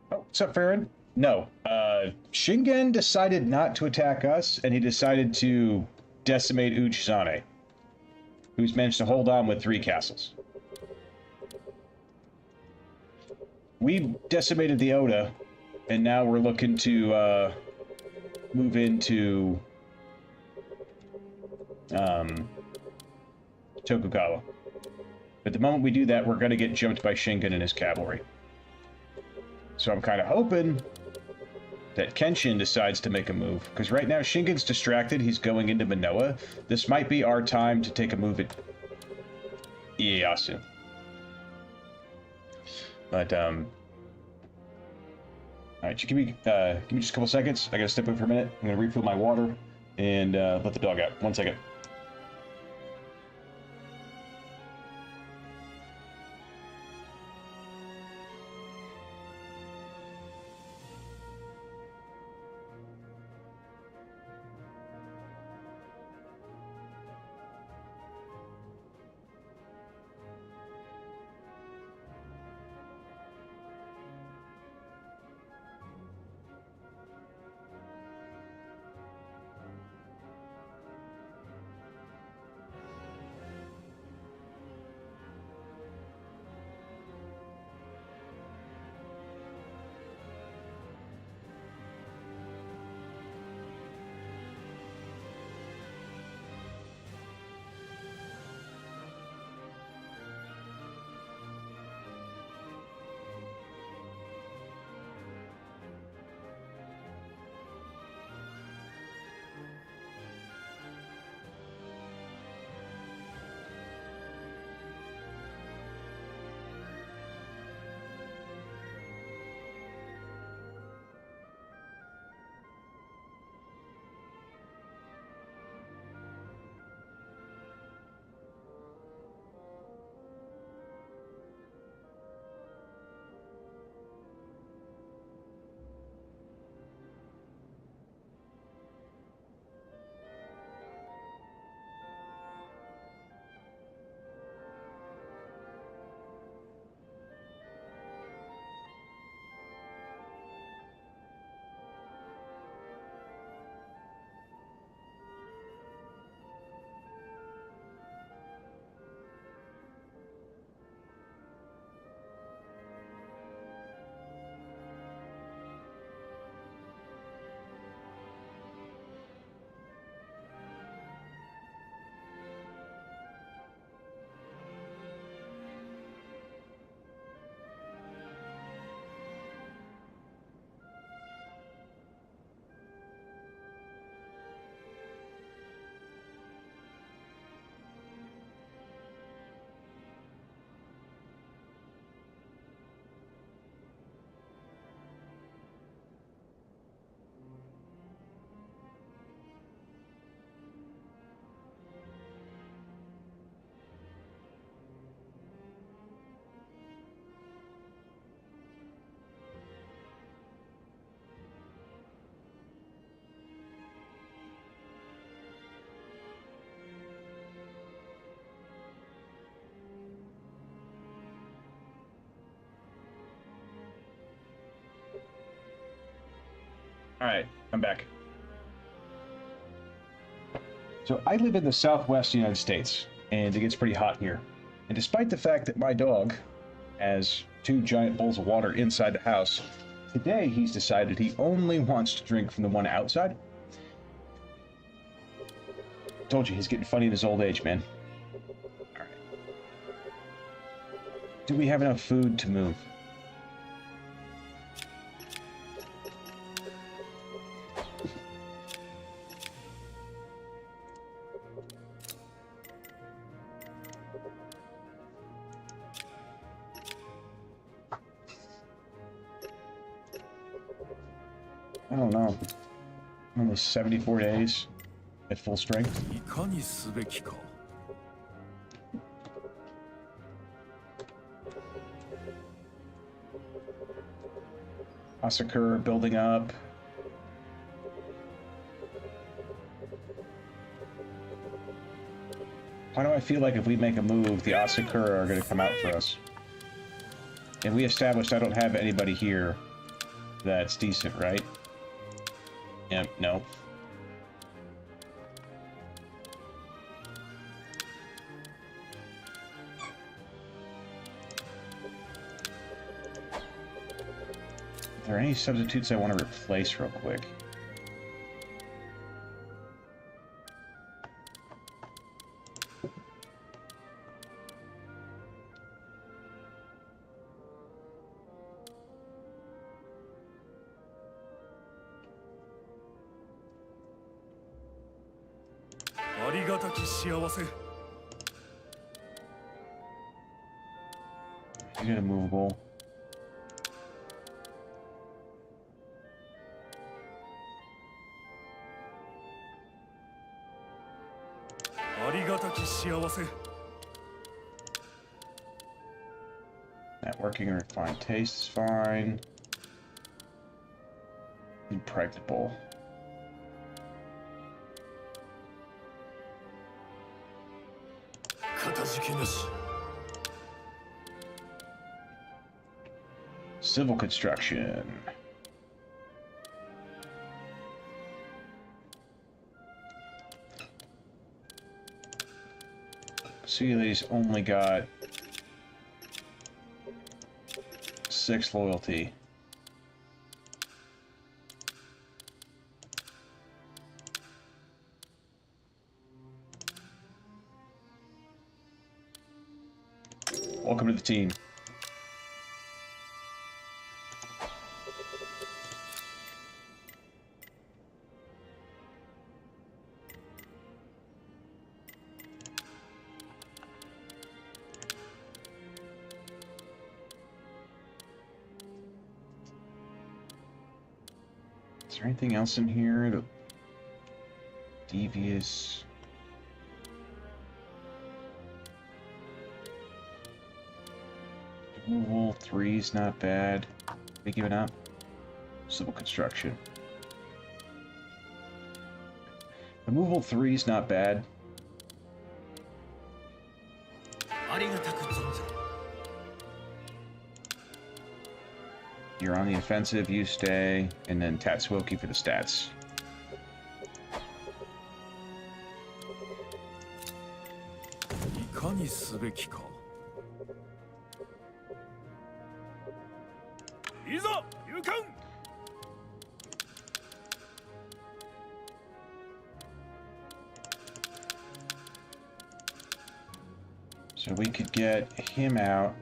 What's up, Farron? No. Shingen decided not to attack us, and he decided to decimate Ujizane, who's managed to hold on with 3 castles. We decimated the Oda, and now we're looking to move into Tokugawa. But the moment we do that, we're going to get jumped by Shingen and his cavalry. So I'm kind of hoping that Kenshin decides to make a move. Because right now, Shingen's distracted. He's going into Manoa. This might be our time to take a move at Ieyasu. But, alright, give me just a couple seconds. I gotta step away for a minute. I'm gonna refill my water and let the dog out. 1 second. Alright, I'm back. So I live in the southwest United States, and it gets pretty hot here. And despite the fact that my dog has 2 giant bowls of water inside the house, today he's decided he only wants to drink from the one outside. Told you he's getting funny in his old age, man. Alright. Do we have enough food to move? I don't know. Only 74 days at full strength. Asakura building up. Why do I feel like if we make a move, the Asakura are going to come out for us? And we established I don't have anybody here that's decent, right? Yep, no. Are there any substitutes I want to replace real quick? You get a movable. Networking and refined taste is fine. Impregnable. Civil construction. See, these only got 6 loyalty. Welcome to the team. Is there anything else in here that devious? Removal 3's not bad. They giving up? Civil construction. Removal 3's not bad. You're on the offensive, you stay, and then Tatsuoki for the stats. So we could get him out.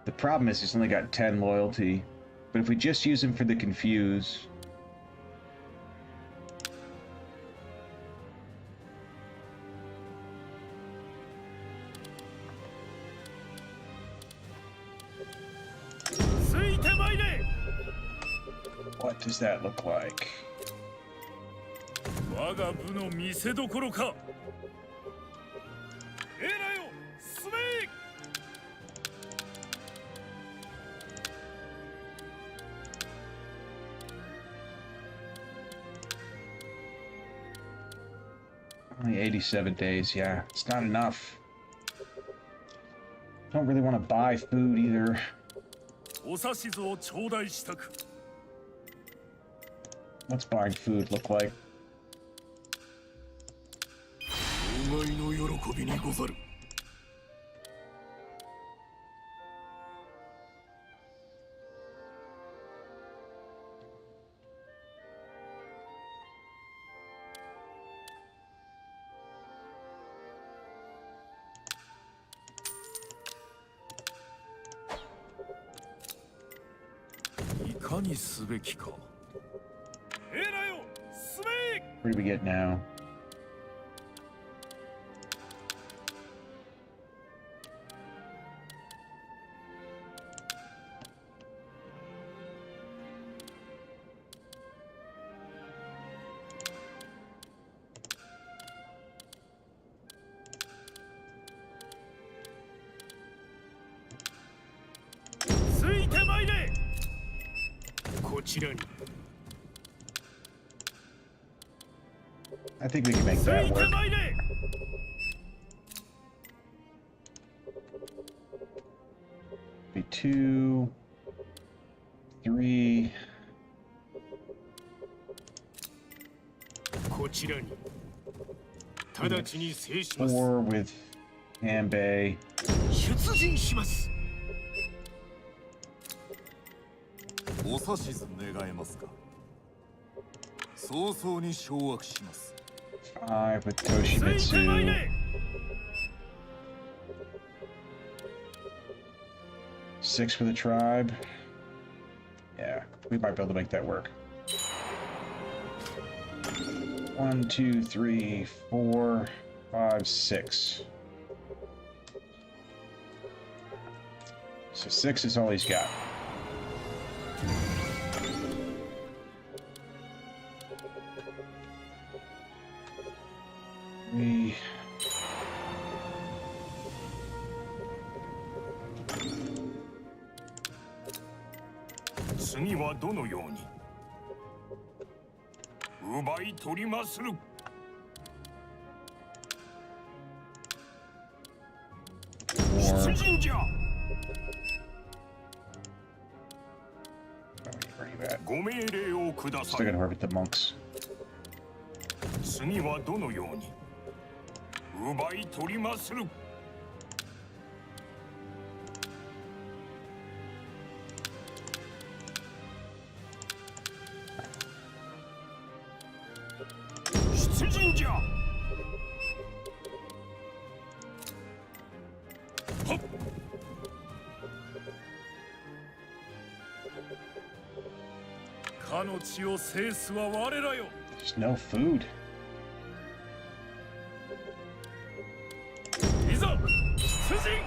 The problem is he's only got 10 loyalty, but if we just use him for the confuse... What does that look like? Only 87 days, yeah. It's not enough. Don't really want to buy food either. What's buying food look like? お前の喜びにござる。いかにすべきか。 What do we get now? I think we can make that work. Be 2, 3. 4 with Hanbei. 出陣します。お指図願えますか。早々に掌握します。 5 with Toshimitsu. 6 for the tribe. Yeah, we might be able to make that work. 1, 2, 3, 4, 5, 6. So 6 is all he's got. We... Still gonna work with the monks. 次はどのように奪い取りまする。出陣じゃ。はっ。かの地を制すは我らよ。 There's no food. いざ出陣。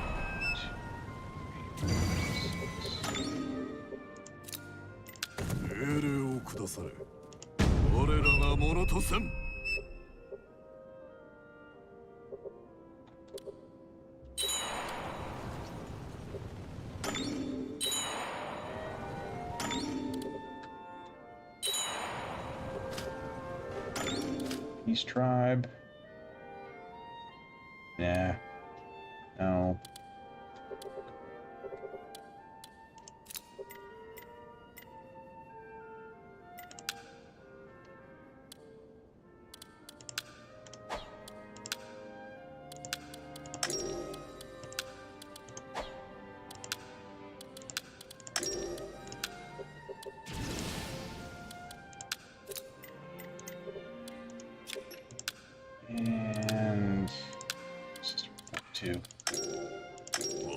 命令を下され。我らがものとせん。East tribe. Nah. No. And system 2.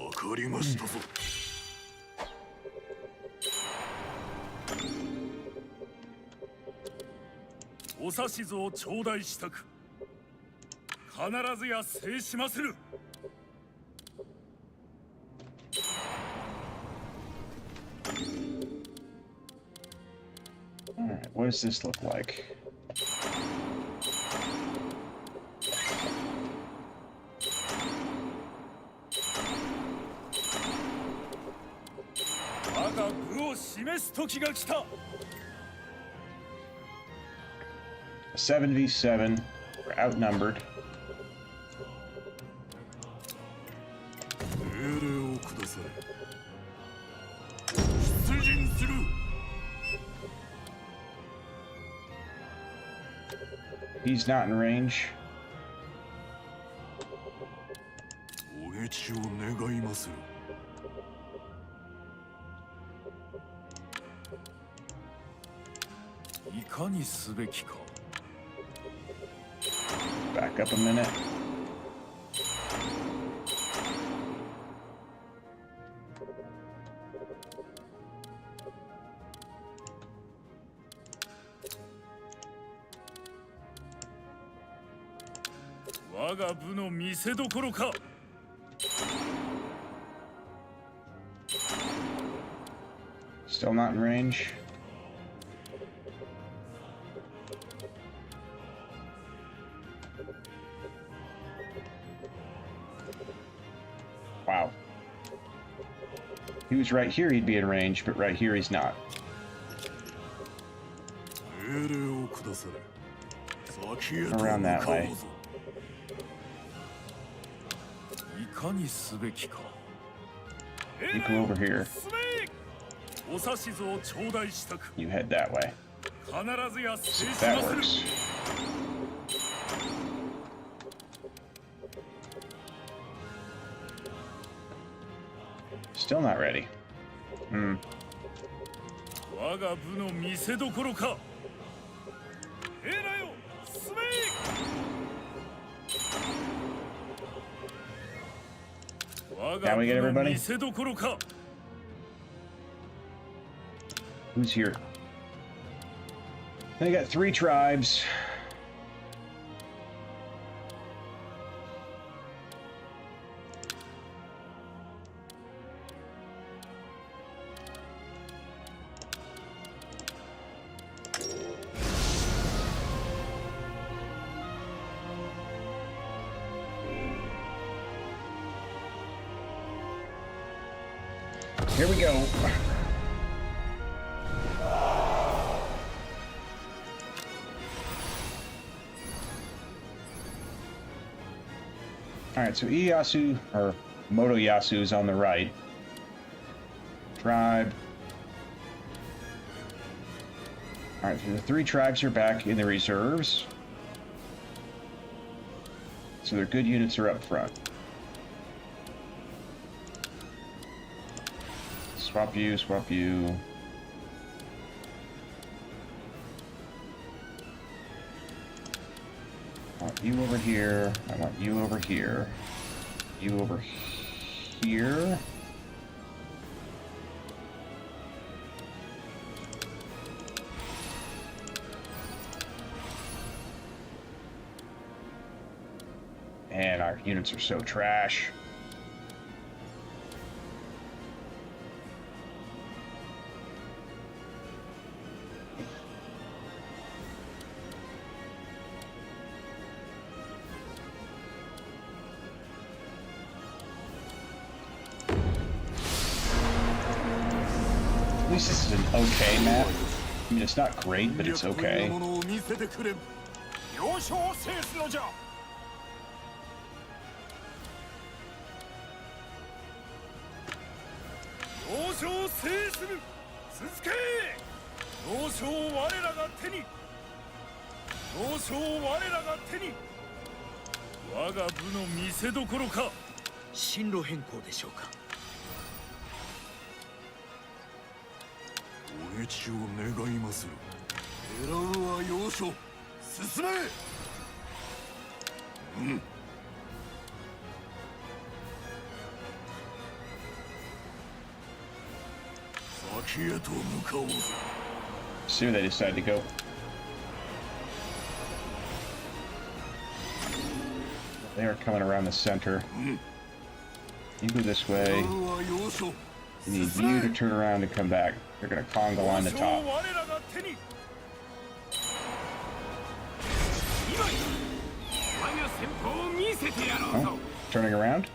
わかりましたぞ。お指図を頂戴したく。必ずや制しまする。 Alright, what does this look like? A 7v7. We're outnumbered. 命令を下され。He's not in range. お撃ちを願いまする。いかにすべきか。Back up a minute. Still not in range. Wow. He was right here, he'd be in range, but right here he's not. Around that way. You come over here. You head that way. See if that works. Still not ready. Hmm. Can we get everybody? Who's here? They got 3 tribes. Here we go. Alright, so Ieyasu, or Motoyasu, is on the right. Tribe. Alright, so the 3 tribes are back in the reserves. So their good units are up front. Swap you, swap you. I want you over here. I want you over here. You over here. Man, our units are so trash. At least this is an okay map. I mean, it's not great, but it's okay. See where they decide to go. They are coming around the center. You go this way. You need you to turn around and come back. They're going to conga line the top. Oh, turning around?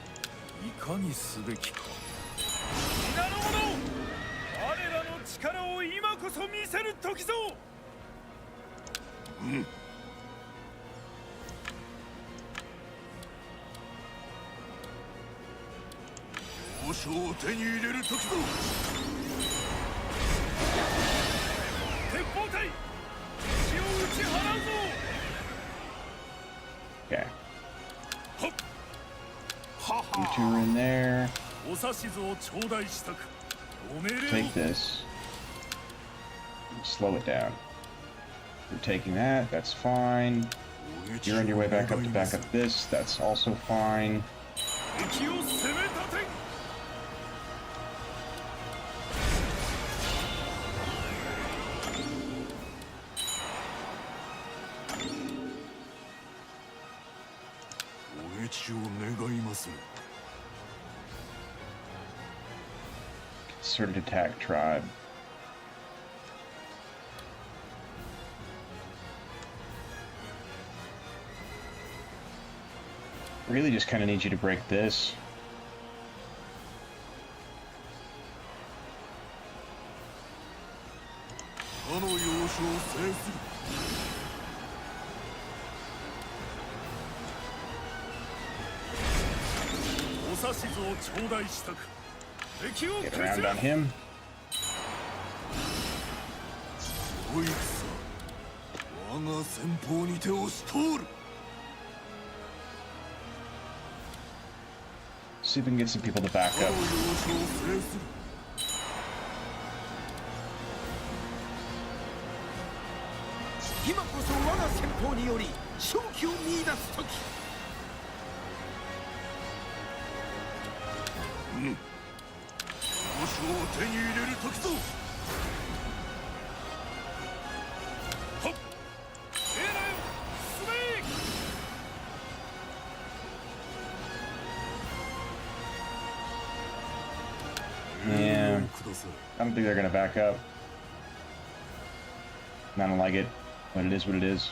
You two are in there. Take this. Slow it down. You're taking that, that's fine. You're on your way back up to back up this, that's also fine. Concerted attack tribe. Really just kind of need you to break this. Get around on him. See if we can get some people to back up. Yeah, I don't think they're gonna back up. I don't like it, but it is what it is.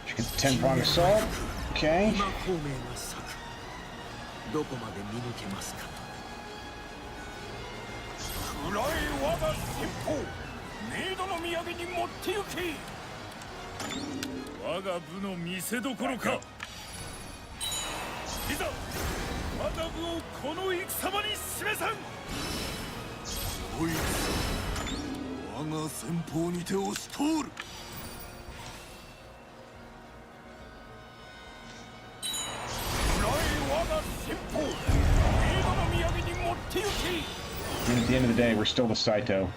She gets 10-prong assault. Okay. And at the end of the day, we're still the Saito.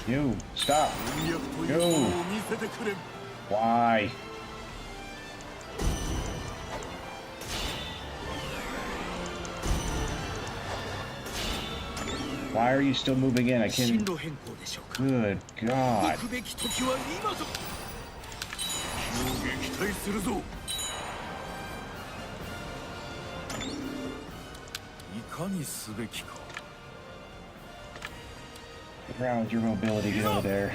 You, stop. You. Why? Why are you still moving in? I can't. Good God. Around with your mobility, get over there.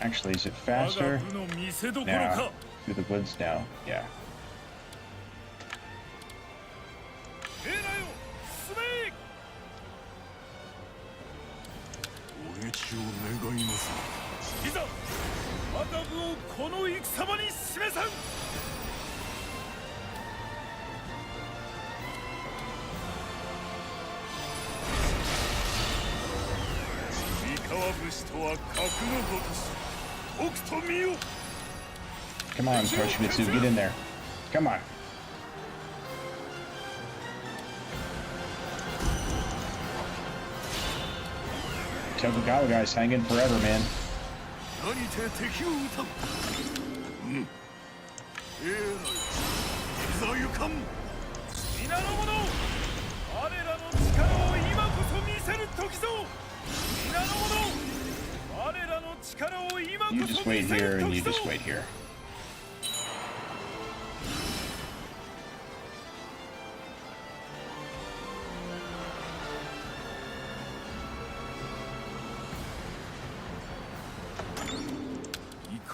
Actually, is it faster? Now, through the woods now. Yeah. Come on, Toshimitsu, get in there. Come on. Tokugawa guy's hanging forever, man. You just wait here, and you just wait here.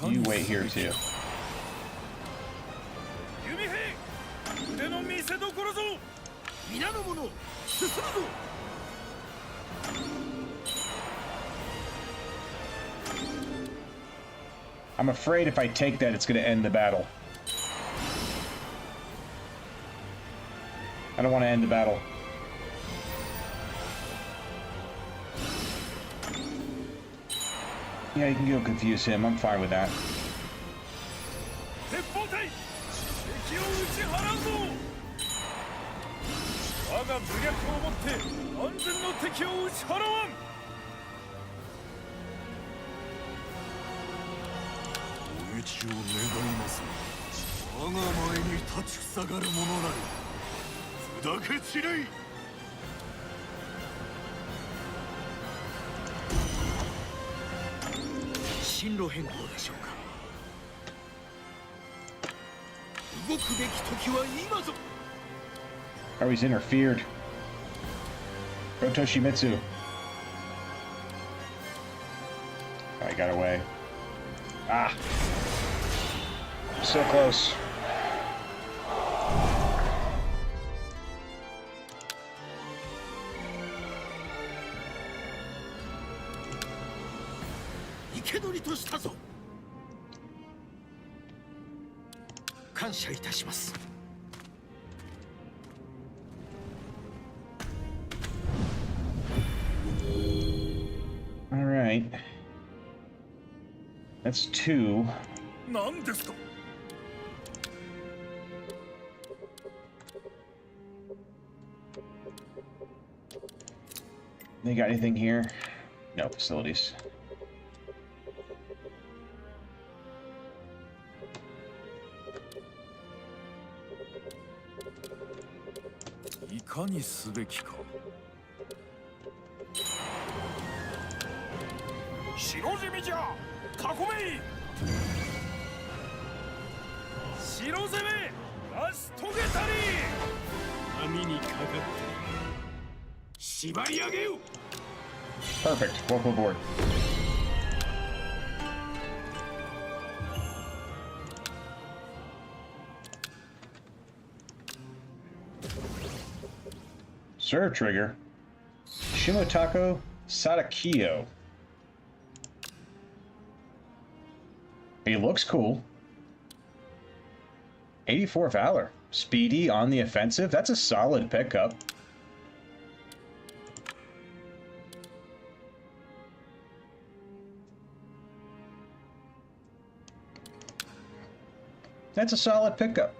You wait here too. I'm afraid if I take that, it's going to end the battle. I don't want to end the battle. Yeah, you can go confuse him. I'm fine with that. Oh, he's interfered. Go Toshimitsu. Oh, he got away. Ah. So close. All right. That's 2. They got anything here? No facilities. Perfect. Welcome aboard. Serve trigger. Shimotako Sadakiyo. He looks cool. 84 Valor. Speedy on the offensive. That's a solid pickup. That's a solid pickup.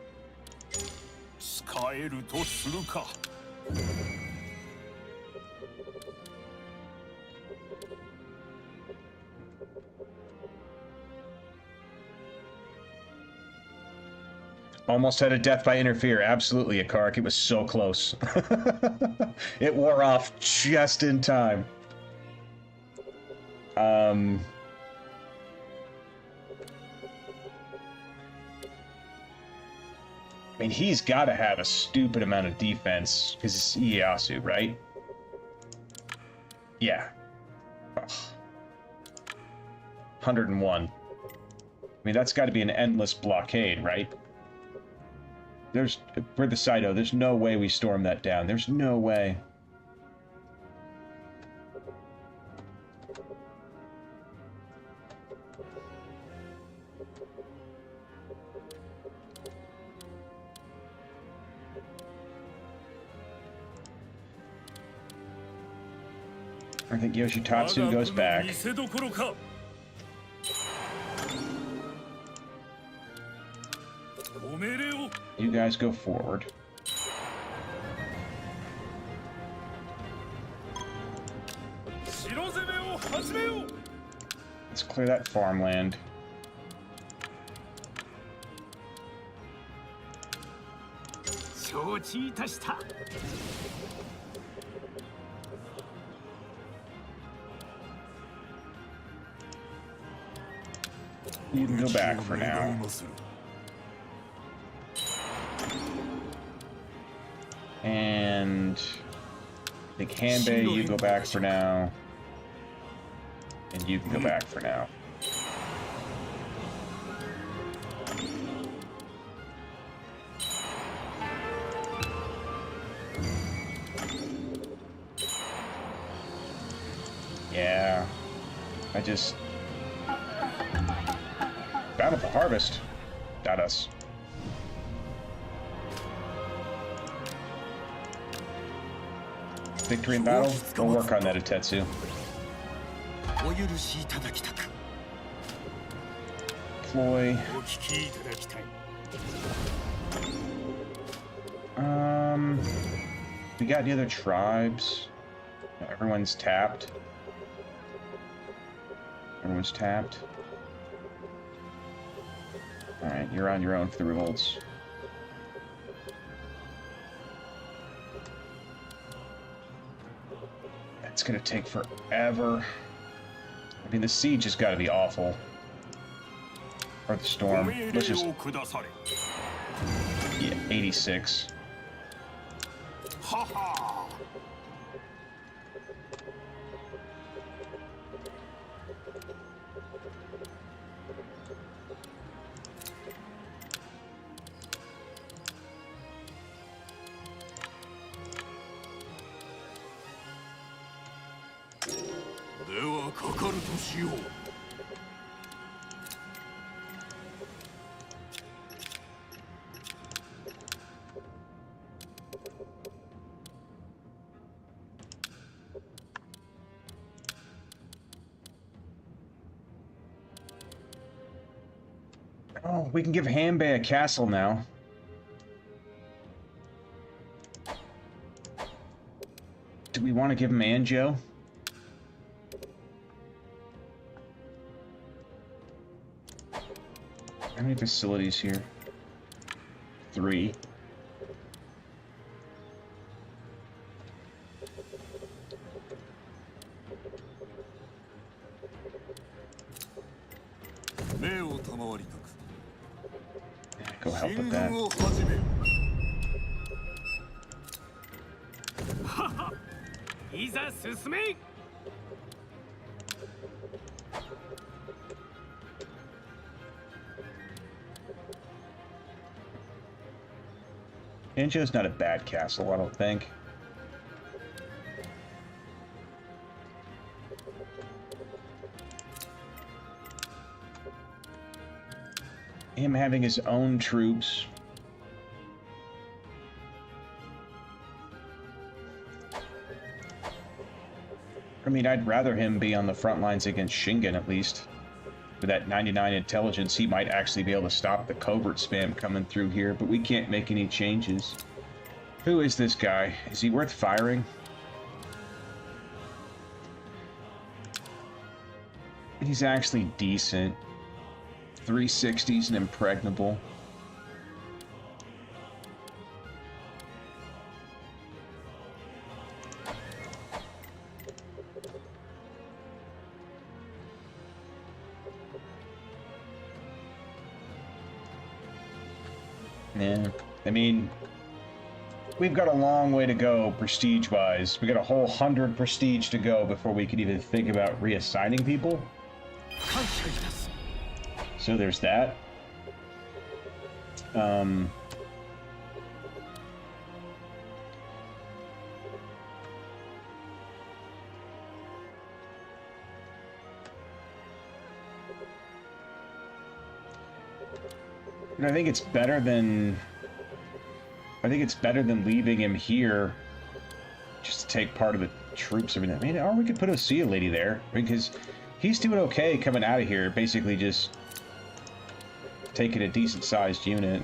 Almost had a death by interfere. Absolutely, Akark. It was so close. It wore off just in time. I mean, he's got to have a stupid amount of defense because it's Ieyasu, right? Yeah. Ugh. 101. I mean, that's got to be an endless blockade, right? For the Saito, there's no way we storm that down. There's no way. I think Yoshitatsu goes back. You guys go forward. Let's clear that farmland. You can go back for now. And I think Hanbei, you go back for now. And you can go back for now. Yeah. I just... Bountiful harvest. Got us. Victory in battle? We'll work on that, Itetsu. Deploy. We got any other tribes? No, everyone's tapped. Everyone's tapped. Alright, you're on your own for the revolts. It's gonna take forever. I mean, the siege has got to be awful. Or the storm. Let's just... Yeah, 86. Oh, we can give Hanbei a castle now. Do we want to give him Anjo? How many facilities here? 3. Go help with that. Anjo's not a bad castle, I don't think. Him having his own troops. I mean, I'd rather him be on the front lines against Shingen, at least. With that 99 intelligence, he might actually be able to stop the covert spam coming through here, but we can't make any changes. Who is this guy? Is he worth firing? He's actually decent. 360s and impregnable. Yeah, I mean, we've got a long way to go prestige-wise. We got a whole 100 prestige to go before we could even think about reassigning people. So there's that. And I think it's better than leaving him here just to take part of the troops. I mean, or we could put a see lady there, because he's doing okay coming out of here, basically just taking a decent sized unit.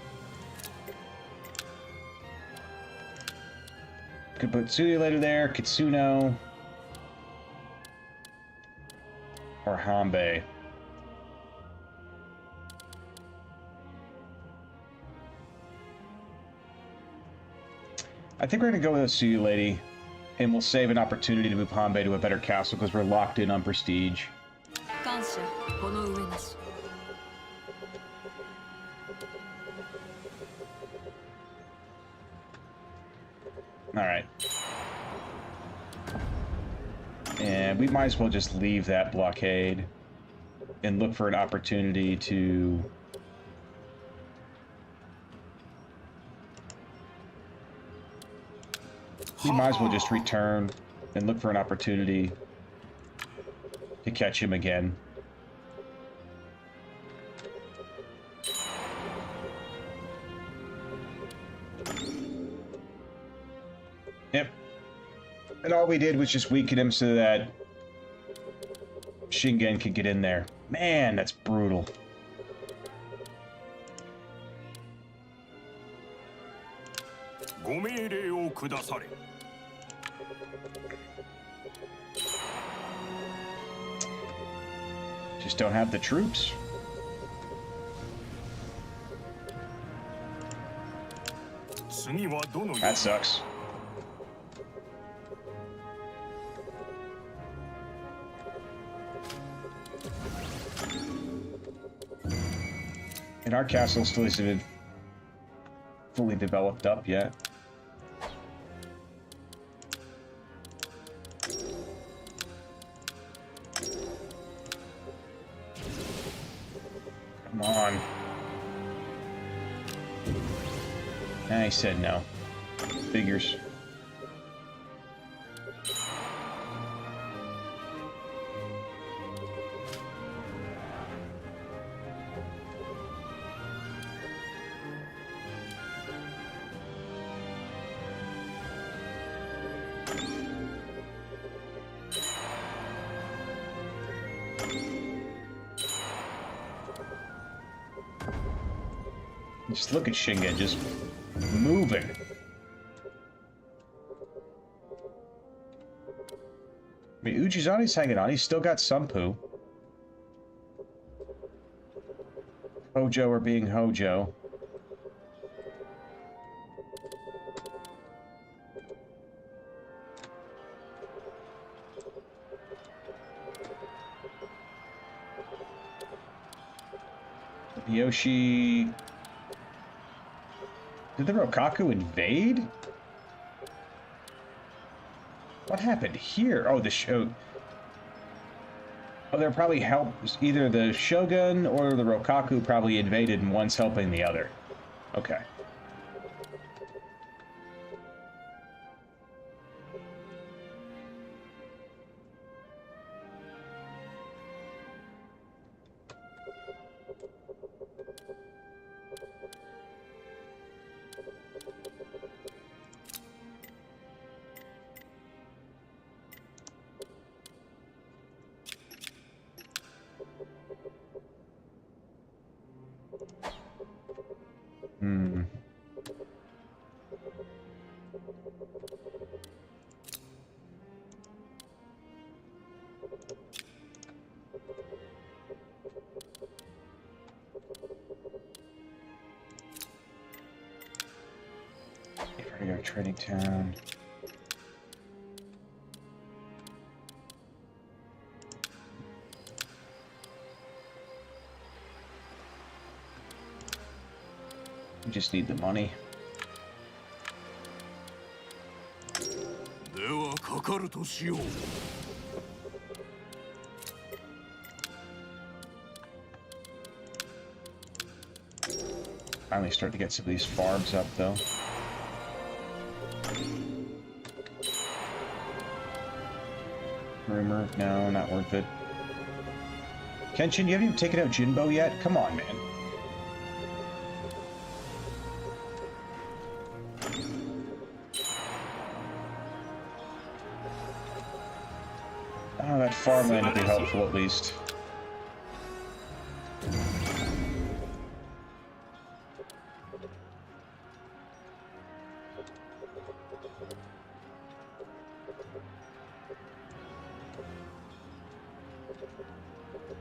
Could put Suya later there, Kitsuno, or Hanbei. I think we're going to go with a Suya lady, and we'll save an opportunity to move Hanbei to a better castle because we're locked in on prestige. Alright. And we might as well just leave that blockade and look for an opportunity to... We might as well just return and look for an opportunity to catch him again. Yep. And all we did was just weaken him so that Shingen could get in there. Man, that's brutal. Just don't have the troops. That sucks. And our castle still isn't been fully developed up yet. Come on. I said no. Figures. Just look at Shingen, just moving. I mean, Ujizane's hanging on. He's still got Sunpu. Hojo are being Hojo. Yoshi... Did the Rokaku invade? What happened here? Oh, the show. Oh, they're probably either the Shogun or the Rokaku probably invaded and one's helping the other. Okay. Trading town. We just need the money. Finally start to get some of these farms up, though. Rumor? No, not worth it. Kenshin, you haven't even taken out Jinbo yet? Come on, man. Oh, that farmland would be helpful at least.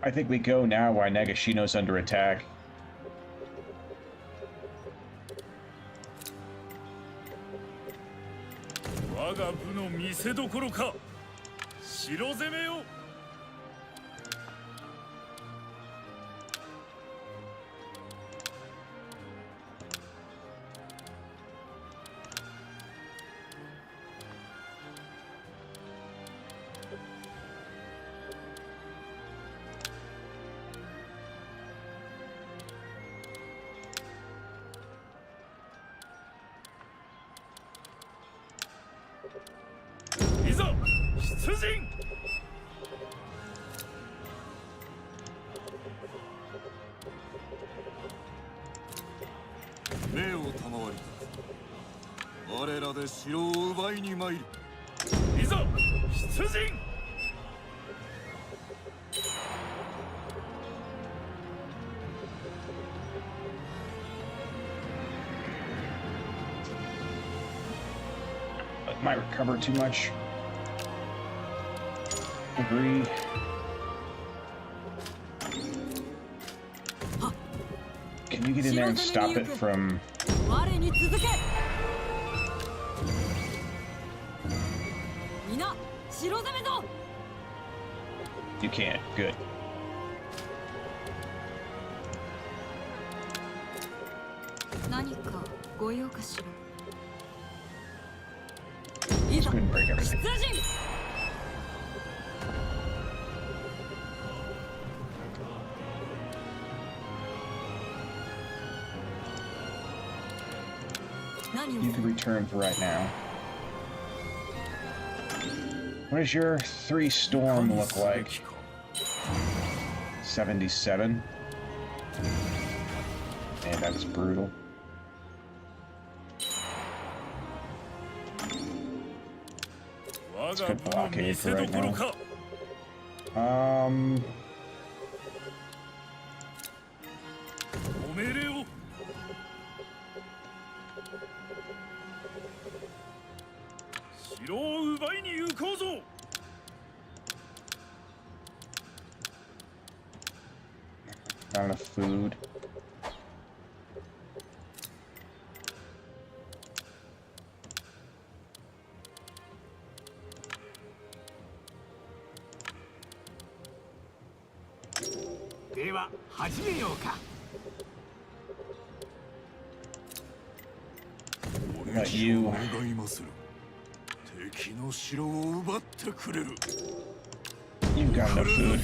I think we go now while Nagashino's under attack. Might recover too much. Agree. Can you get in there and stop it from... You can't. Good. Just couldn't break everything. You can return for right now. What does your 3 storm look like? 77. Man, that was brutal. Let's put blockade for right now. Not enough food. Got you. You've got enough food.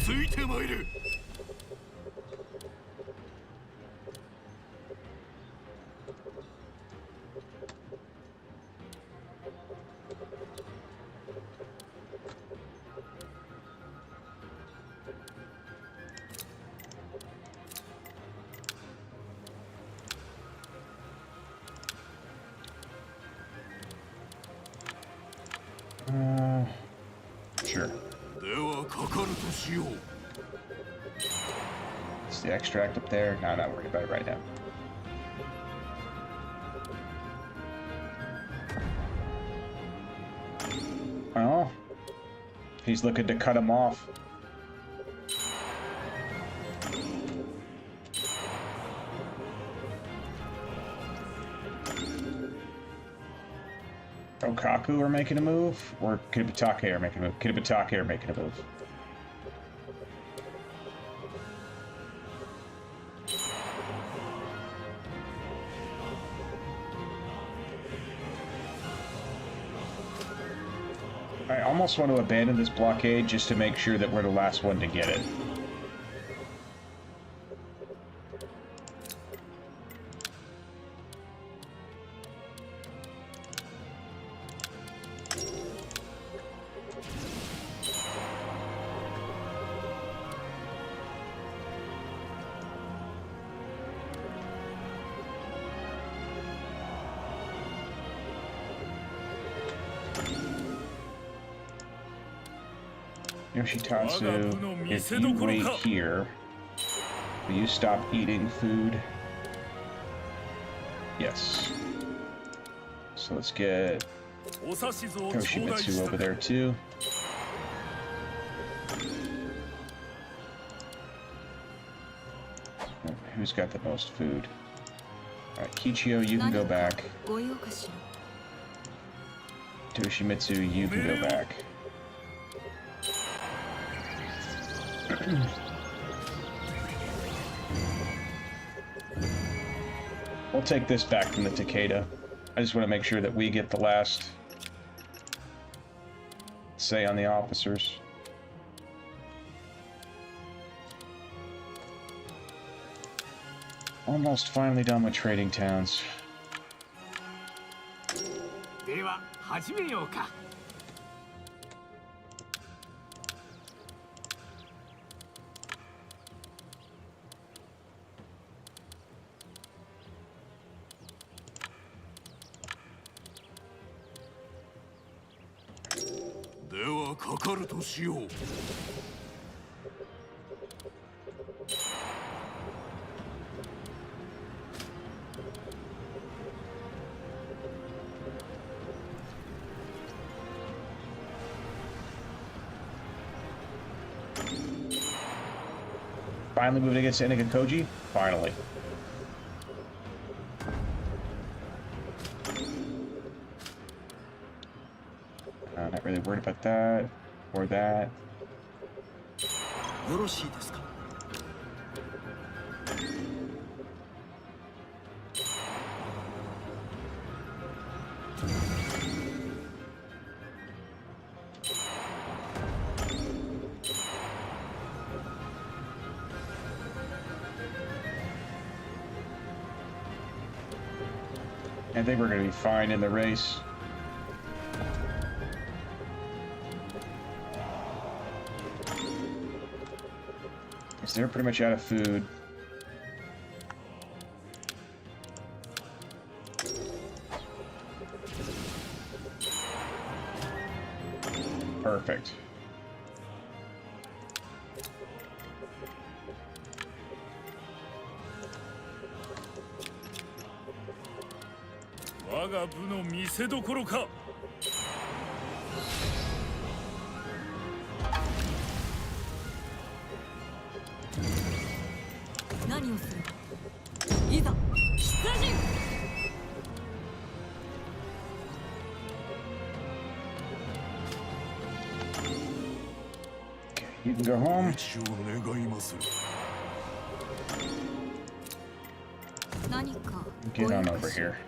Sure. Is the extract up there? No, not worried about it right now. Oh, he's looking to cut him off. Okaku are making a move, or Kitabatake are making a move? Kitabatake are making a move. I almost want to abandon this blockade just to make sure that we're the last one to get it. Yoshitatsu, if you wait here, will you stop eating food? Yes. So let's get Toshimitsu over there too. Who's got the most food? Alright, Kichio, you can go back. Toshimitsu, you can go back. We'll take this back from the Takeda. I just want to make sure that we get the last say on the officers. Almost finally done with trading towns. Finally moving against Imagawa Koji? Finally. Not really worried about that or that. I think we're going to be fine in the race. Because they're pretty much out of food. Perfect. You can go home. Get on over here.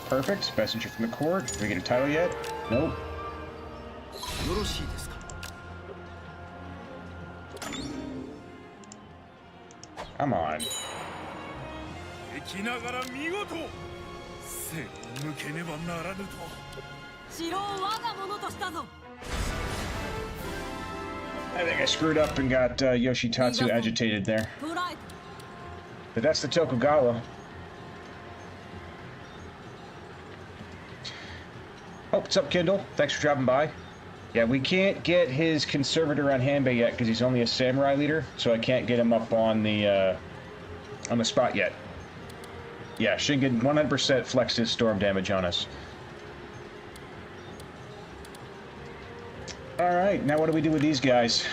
Perfect. Messenger from the court. Did we get a title yet? Nope. Come on. I think I screwed up and got Yoshitatsu agitated there. But that's the Tokugawa. Oh, what's up, Kindle? Thanks for dropping by. Yeah, we can't get his conservator on Hanbei yet because he's only a samurai leader, so I can't get him up on the spot yet. Yeah, Shingen 100% flexed his storm damage on us. Alright, now what do we do with these guys?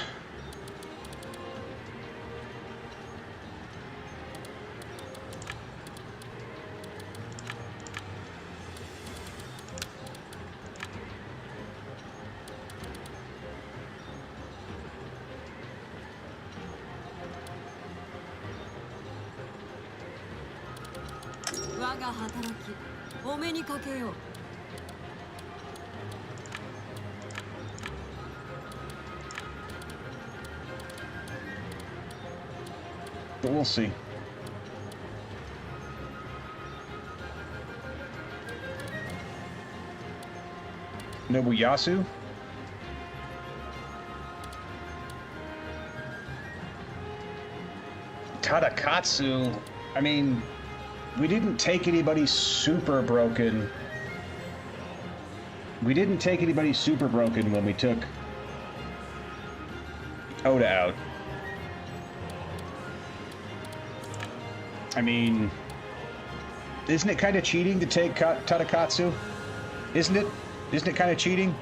が働き、お目にかけよう。But we'll see. Nobuyasu? Tadakatsu, I mean, we didn't take anybody super broken. We didn't take anybody super broken when we took Oda out. I mean, isn't it kind of cheating to take Tadakatsu? Isn't it? Isn't it kind of cheating?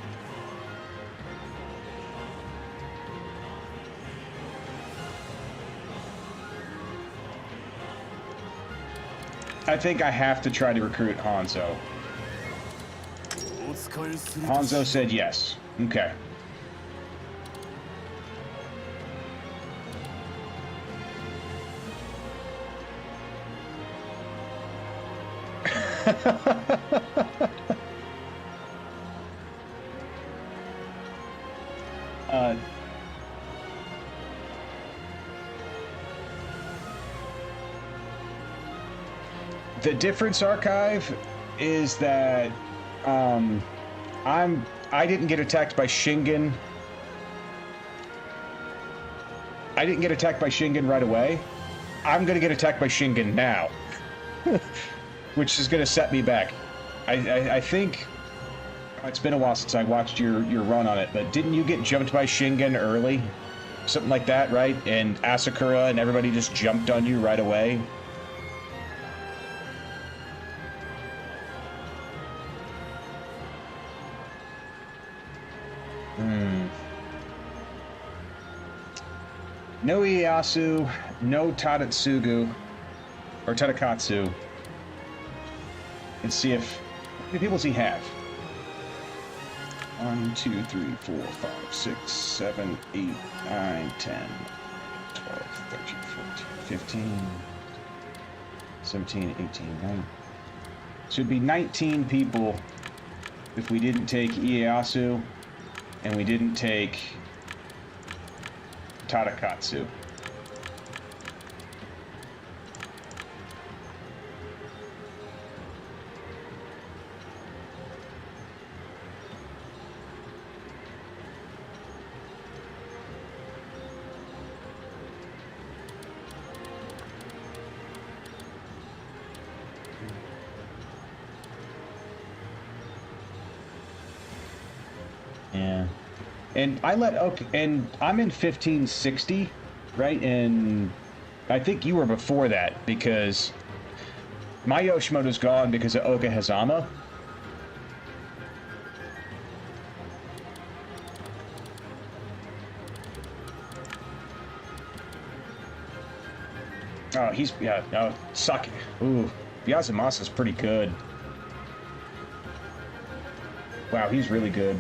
I think I have to try to recruit Hanzo. Hanzo said yes. Okay. The difference, Archive, is that I didn't get attacked by Shingen. I didn't get attacked by Shingen right away. I'm gonna get attacked by Shingen now, which is gonna set me back. I think it's been a while since I watched your run on it, but didn't you get jumped by Shingen early? Something like that, right? And Asakura and everybody just jumped on you right away. No Ieyasu, no Tadatsugu, or Tadakatsu. Let's see if... How many people does he have? 1, 2, 3, 4, 5, 6, 7, 8, 9, 10, 12, 13, 14, 15, 17, 18, 19. So it'd be 19 people if we didn't take Ieyasu and we didn't take Tadakatsu. Yeah. And I let and I'm in 1560, right? And I think you were before that because my Yoshimoto's gone because of Okehzama. Oh, he's Saki. Ooh, Yazumasa's pretty good. Wow, he's really good.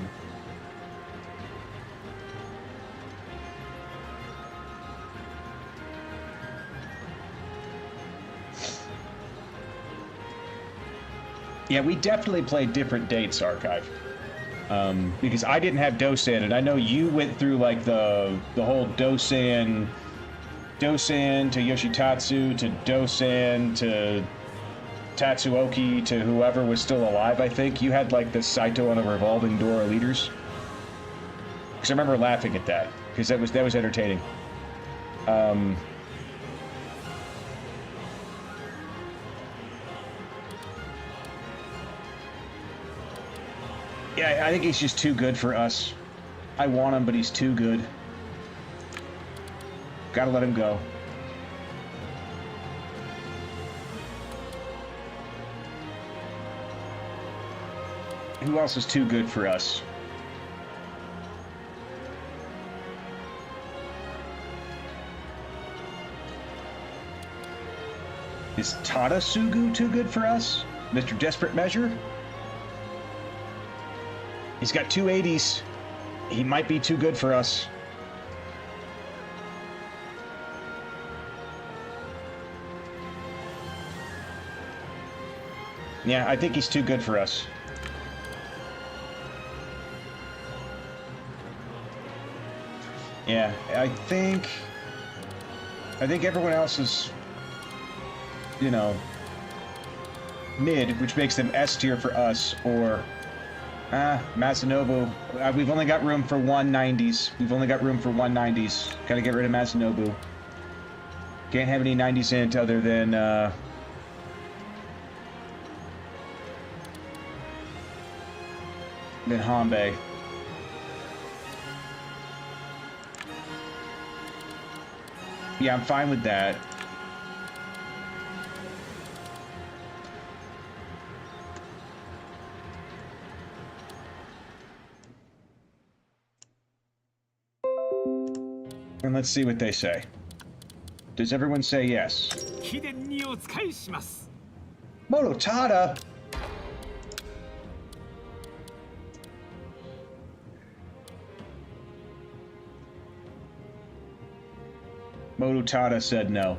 Yeah, we definitely played different dates, Archive. Because I didn't have Dosan, and I know you went through like the whole Dosan to Yoshitatsu to Dosan to Tatsuoki to whoever was still alive. I think you had like the Saito on a revolving door of leaders. Because I remember laughing at that because that was entertaining. Yeah, I think he's just too good for us. I want him, but he's too good. Gotta let him go. Who else is too good for us? Is Tadasugu too good for us? Mr. Desperate Measure? He's got 280s. He might be too good for us. Yeah, I think he's too good for us. Yeah, I think everyone else is, you know, mid, which makes them S tier for us, or Masanobu. We've only got room for 190s. We've only got room for 190s. Gotta get rid of Masanobu. Can't have any 90s in it other than Hanbei. Yeah, I'm fine with that. And let's see what they say. Does everyone say yes? Mototada? Mototada said no.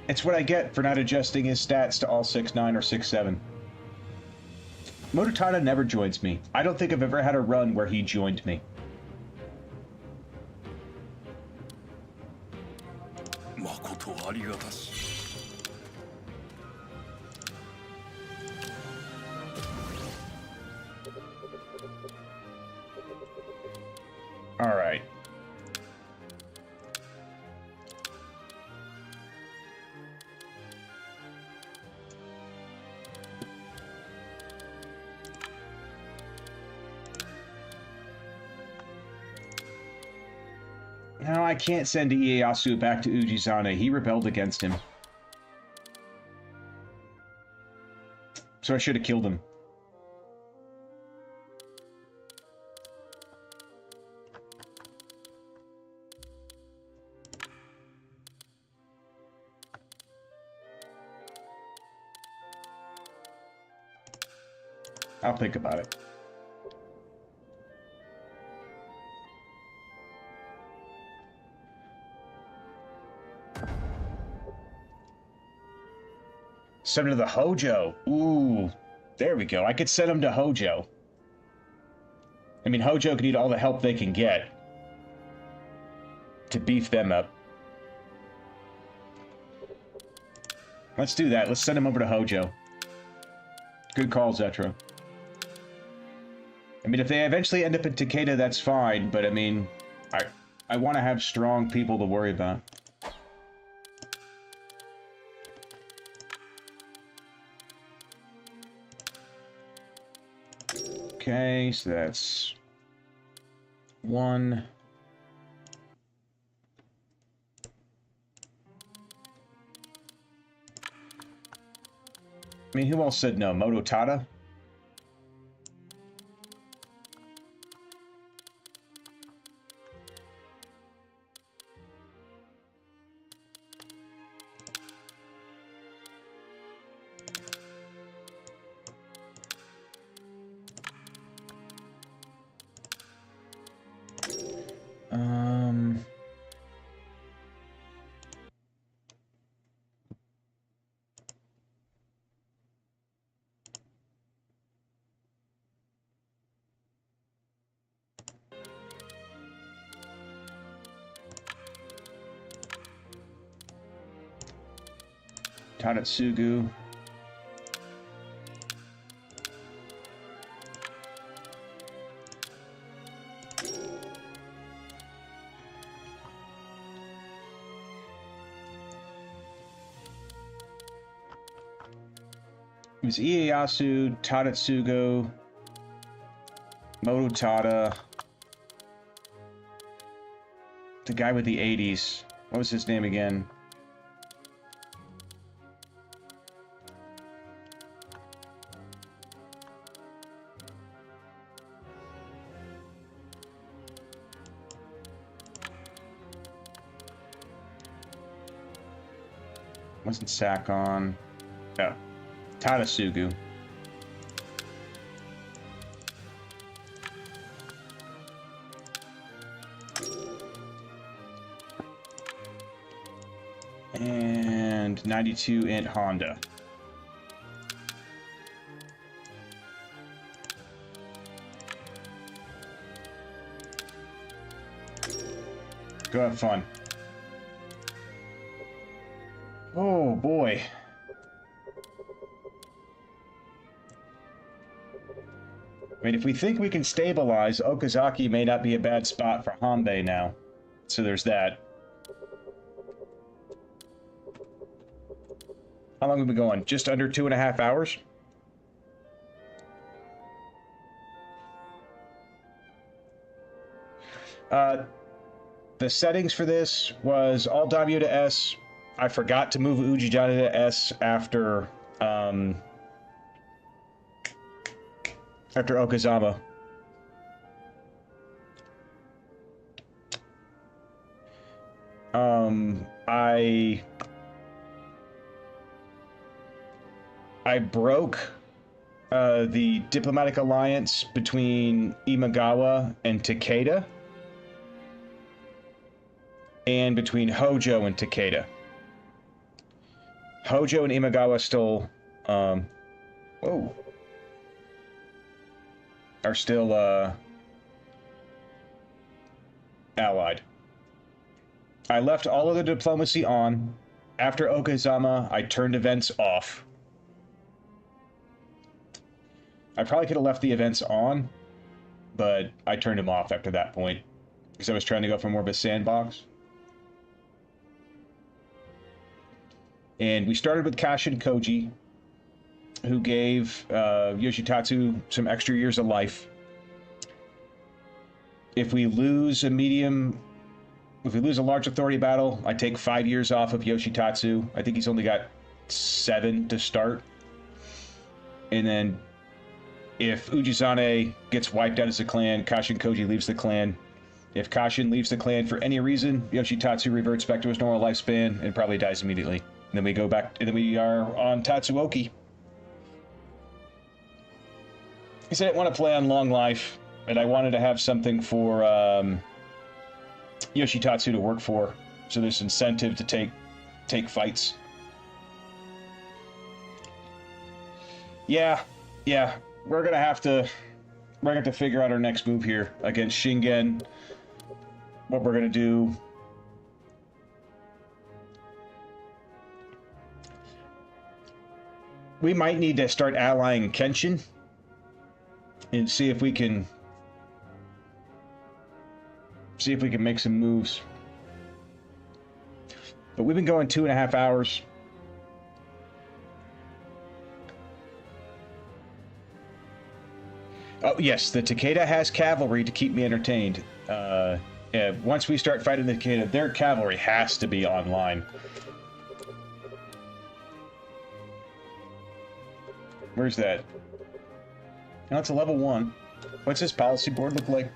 It's what I get for not adjusting his stats to all 6'9" or 6'7". Mototada never joins me. I don't think I've ever had a run where he joined me. All right. No, I can't send Ieyasu back to Ujizane. He rebelled against him. So I should have killed him. I'll think about it. Send him to the Hojo. Ooh, there we go. I could send him to Hojo. I mean, Hojo could need all the help they can get to beef them up. Let's do that. Let's send him over to Hojo. Good call, Zetra. I mean, if they eventually end up in Takeda, that's fine, but I mean, I want to have strong people to worry about. Okay, so that's 1. I mean, who else said no? Mototada? Tadatsugu. It was Ieyasu, Tadatsugu, Mototada, the guy with the 80s. What was his name again? Wasn't Sakon. No. Tadatsugu. And 92-inch Honda. Go have fun. Oh boy. I mean, if we think we can stabilize, Okazaki may not be a bad spot for Hanbei now. So there's that. How long have we been going? Just under 2.5 hours? The settings for this was all Damiyo to S. I forgot to move Ujizane to S after Okehzama. I broke the diplomatic alliance between Imagawa and Takeda, and between Hojo and Takeda. Hojo and Imagawa still, are still, allied. I left all of the diplomacy on. After Okehzama, I turned events off. I probably could have left the events on, but I turned them off after that point, because I was trying to go for more of a sandbox. And we started with Kashin Koji, who gave Yoshitatsu some extra years of life. If we lose a large authority battle, I take 5 years off of Yoshitatsu. I think he's only got 7 to start. And then if Ujizane gets wiped out as a clan, Kashin Koji leaves the clan. If Kashin leaves the clan for any reason, Yoshitatsu reverts back to his normal lifespan and probably dies immediately. And then we go back, and then we are on Tatsuoki. Because I didn't want to play on Long Life, and I wanted to have something for Yoshitatsu to work for, so there's incentive to take fights. Yeah, we're gonna have to figure out our next move here against Shingen. What we're gonna do. We might need to start allying Kenshin and see if we can make some moves. But we've been going 2.5 hours. Oh yes, the Takeda has cavalry to keep me entertained. Once we start fighting the Takeda, their cavalry has to be online. Where's that? No, it's a level 1. What's this policy board look like?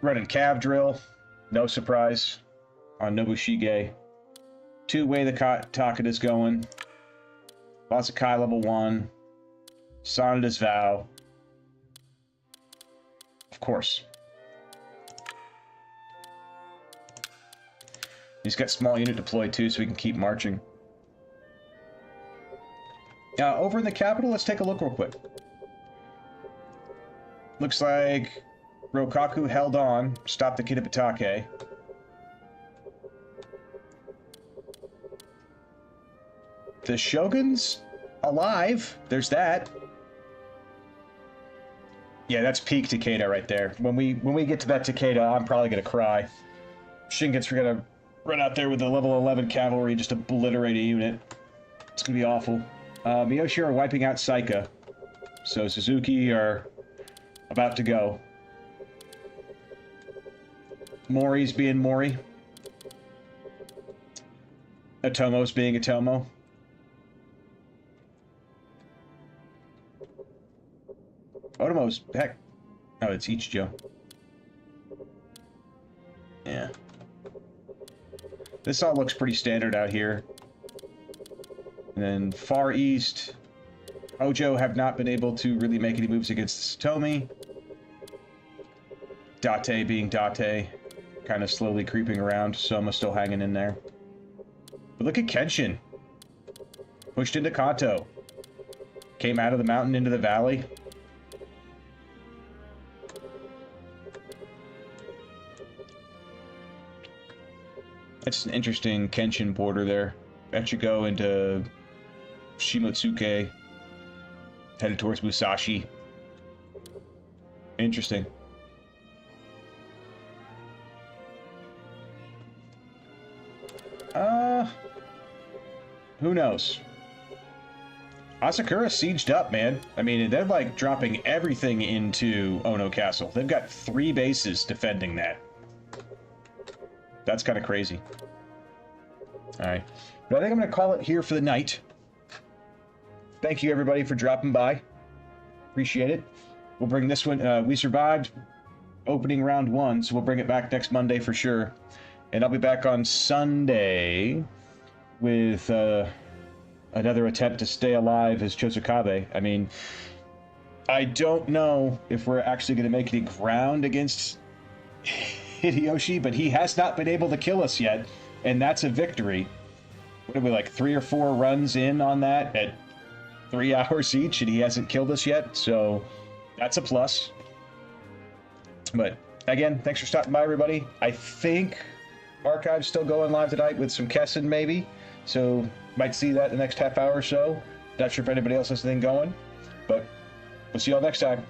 Running cav drill, no surprise, on Nobushige. 2-way the Takada's going. Basakai level 1. Sanada's vow. Of course. He's got small unit deployed too, so we can keep marching. Over in the capital, let's take a look real quick. Looks like Rokaku held on, stopped the Kitabatake. The Shogun's alive. There's that. Yeah, that's peak Takeda right there. When we get to that Takeda, I'm probably gonna cry. Shingen's gonna run out there with the level 11 cavalry, just obliterate a unit. It's gonna be awful. Miyoshi are wiping out Saika, so Suzuki are about to go. Mori's being Mori. Otomo's being Otomo. Otomo's, heck. Oh, it's Ichijo. Yeah. This all looks pretty standard out here. And then far east, Hojo have not been able to really make any moves against Satomi. Date being Date, kind of slowly creeping around. Soma's still hanging in there. But look at Kenshin. Pushed into Kanto. Came out of the mountain into the valley. That's an interesting Kenshin border there. Echigo into Shimotsuke. Headed towards Musashi. Interesting. Who knows? Asakura sieged up, man. I mean, they're like dropping everything into Ono Castle. They've got 3 bases defending that. That's kind of crazy. Alright. But I think I'm going to call it here for the night. Thank you, everybody, for dropping by. Appreciate it. We'll bring this one... we survived opening round 1, so we'll bring it back next Monday for sure. And I'll be back on Sunday with another attempt to stay alive as Chosokabe. I mean, I don't know if we're actually going to make any ground against Hideyoshi, but he has not been able to kill us yet, and that's a victory. What are we, like 3 or 4 runs in on that at 3 hours each, and he hasn't killed us yet, so that's a plus. But again, thanks for stopping by, everybody. I think Archive's still going live tonight with some Kessin, maybe, so might see that in the next half hour or so. Not sure if anybody else has anything going, but we'll see y'all next time.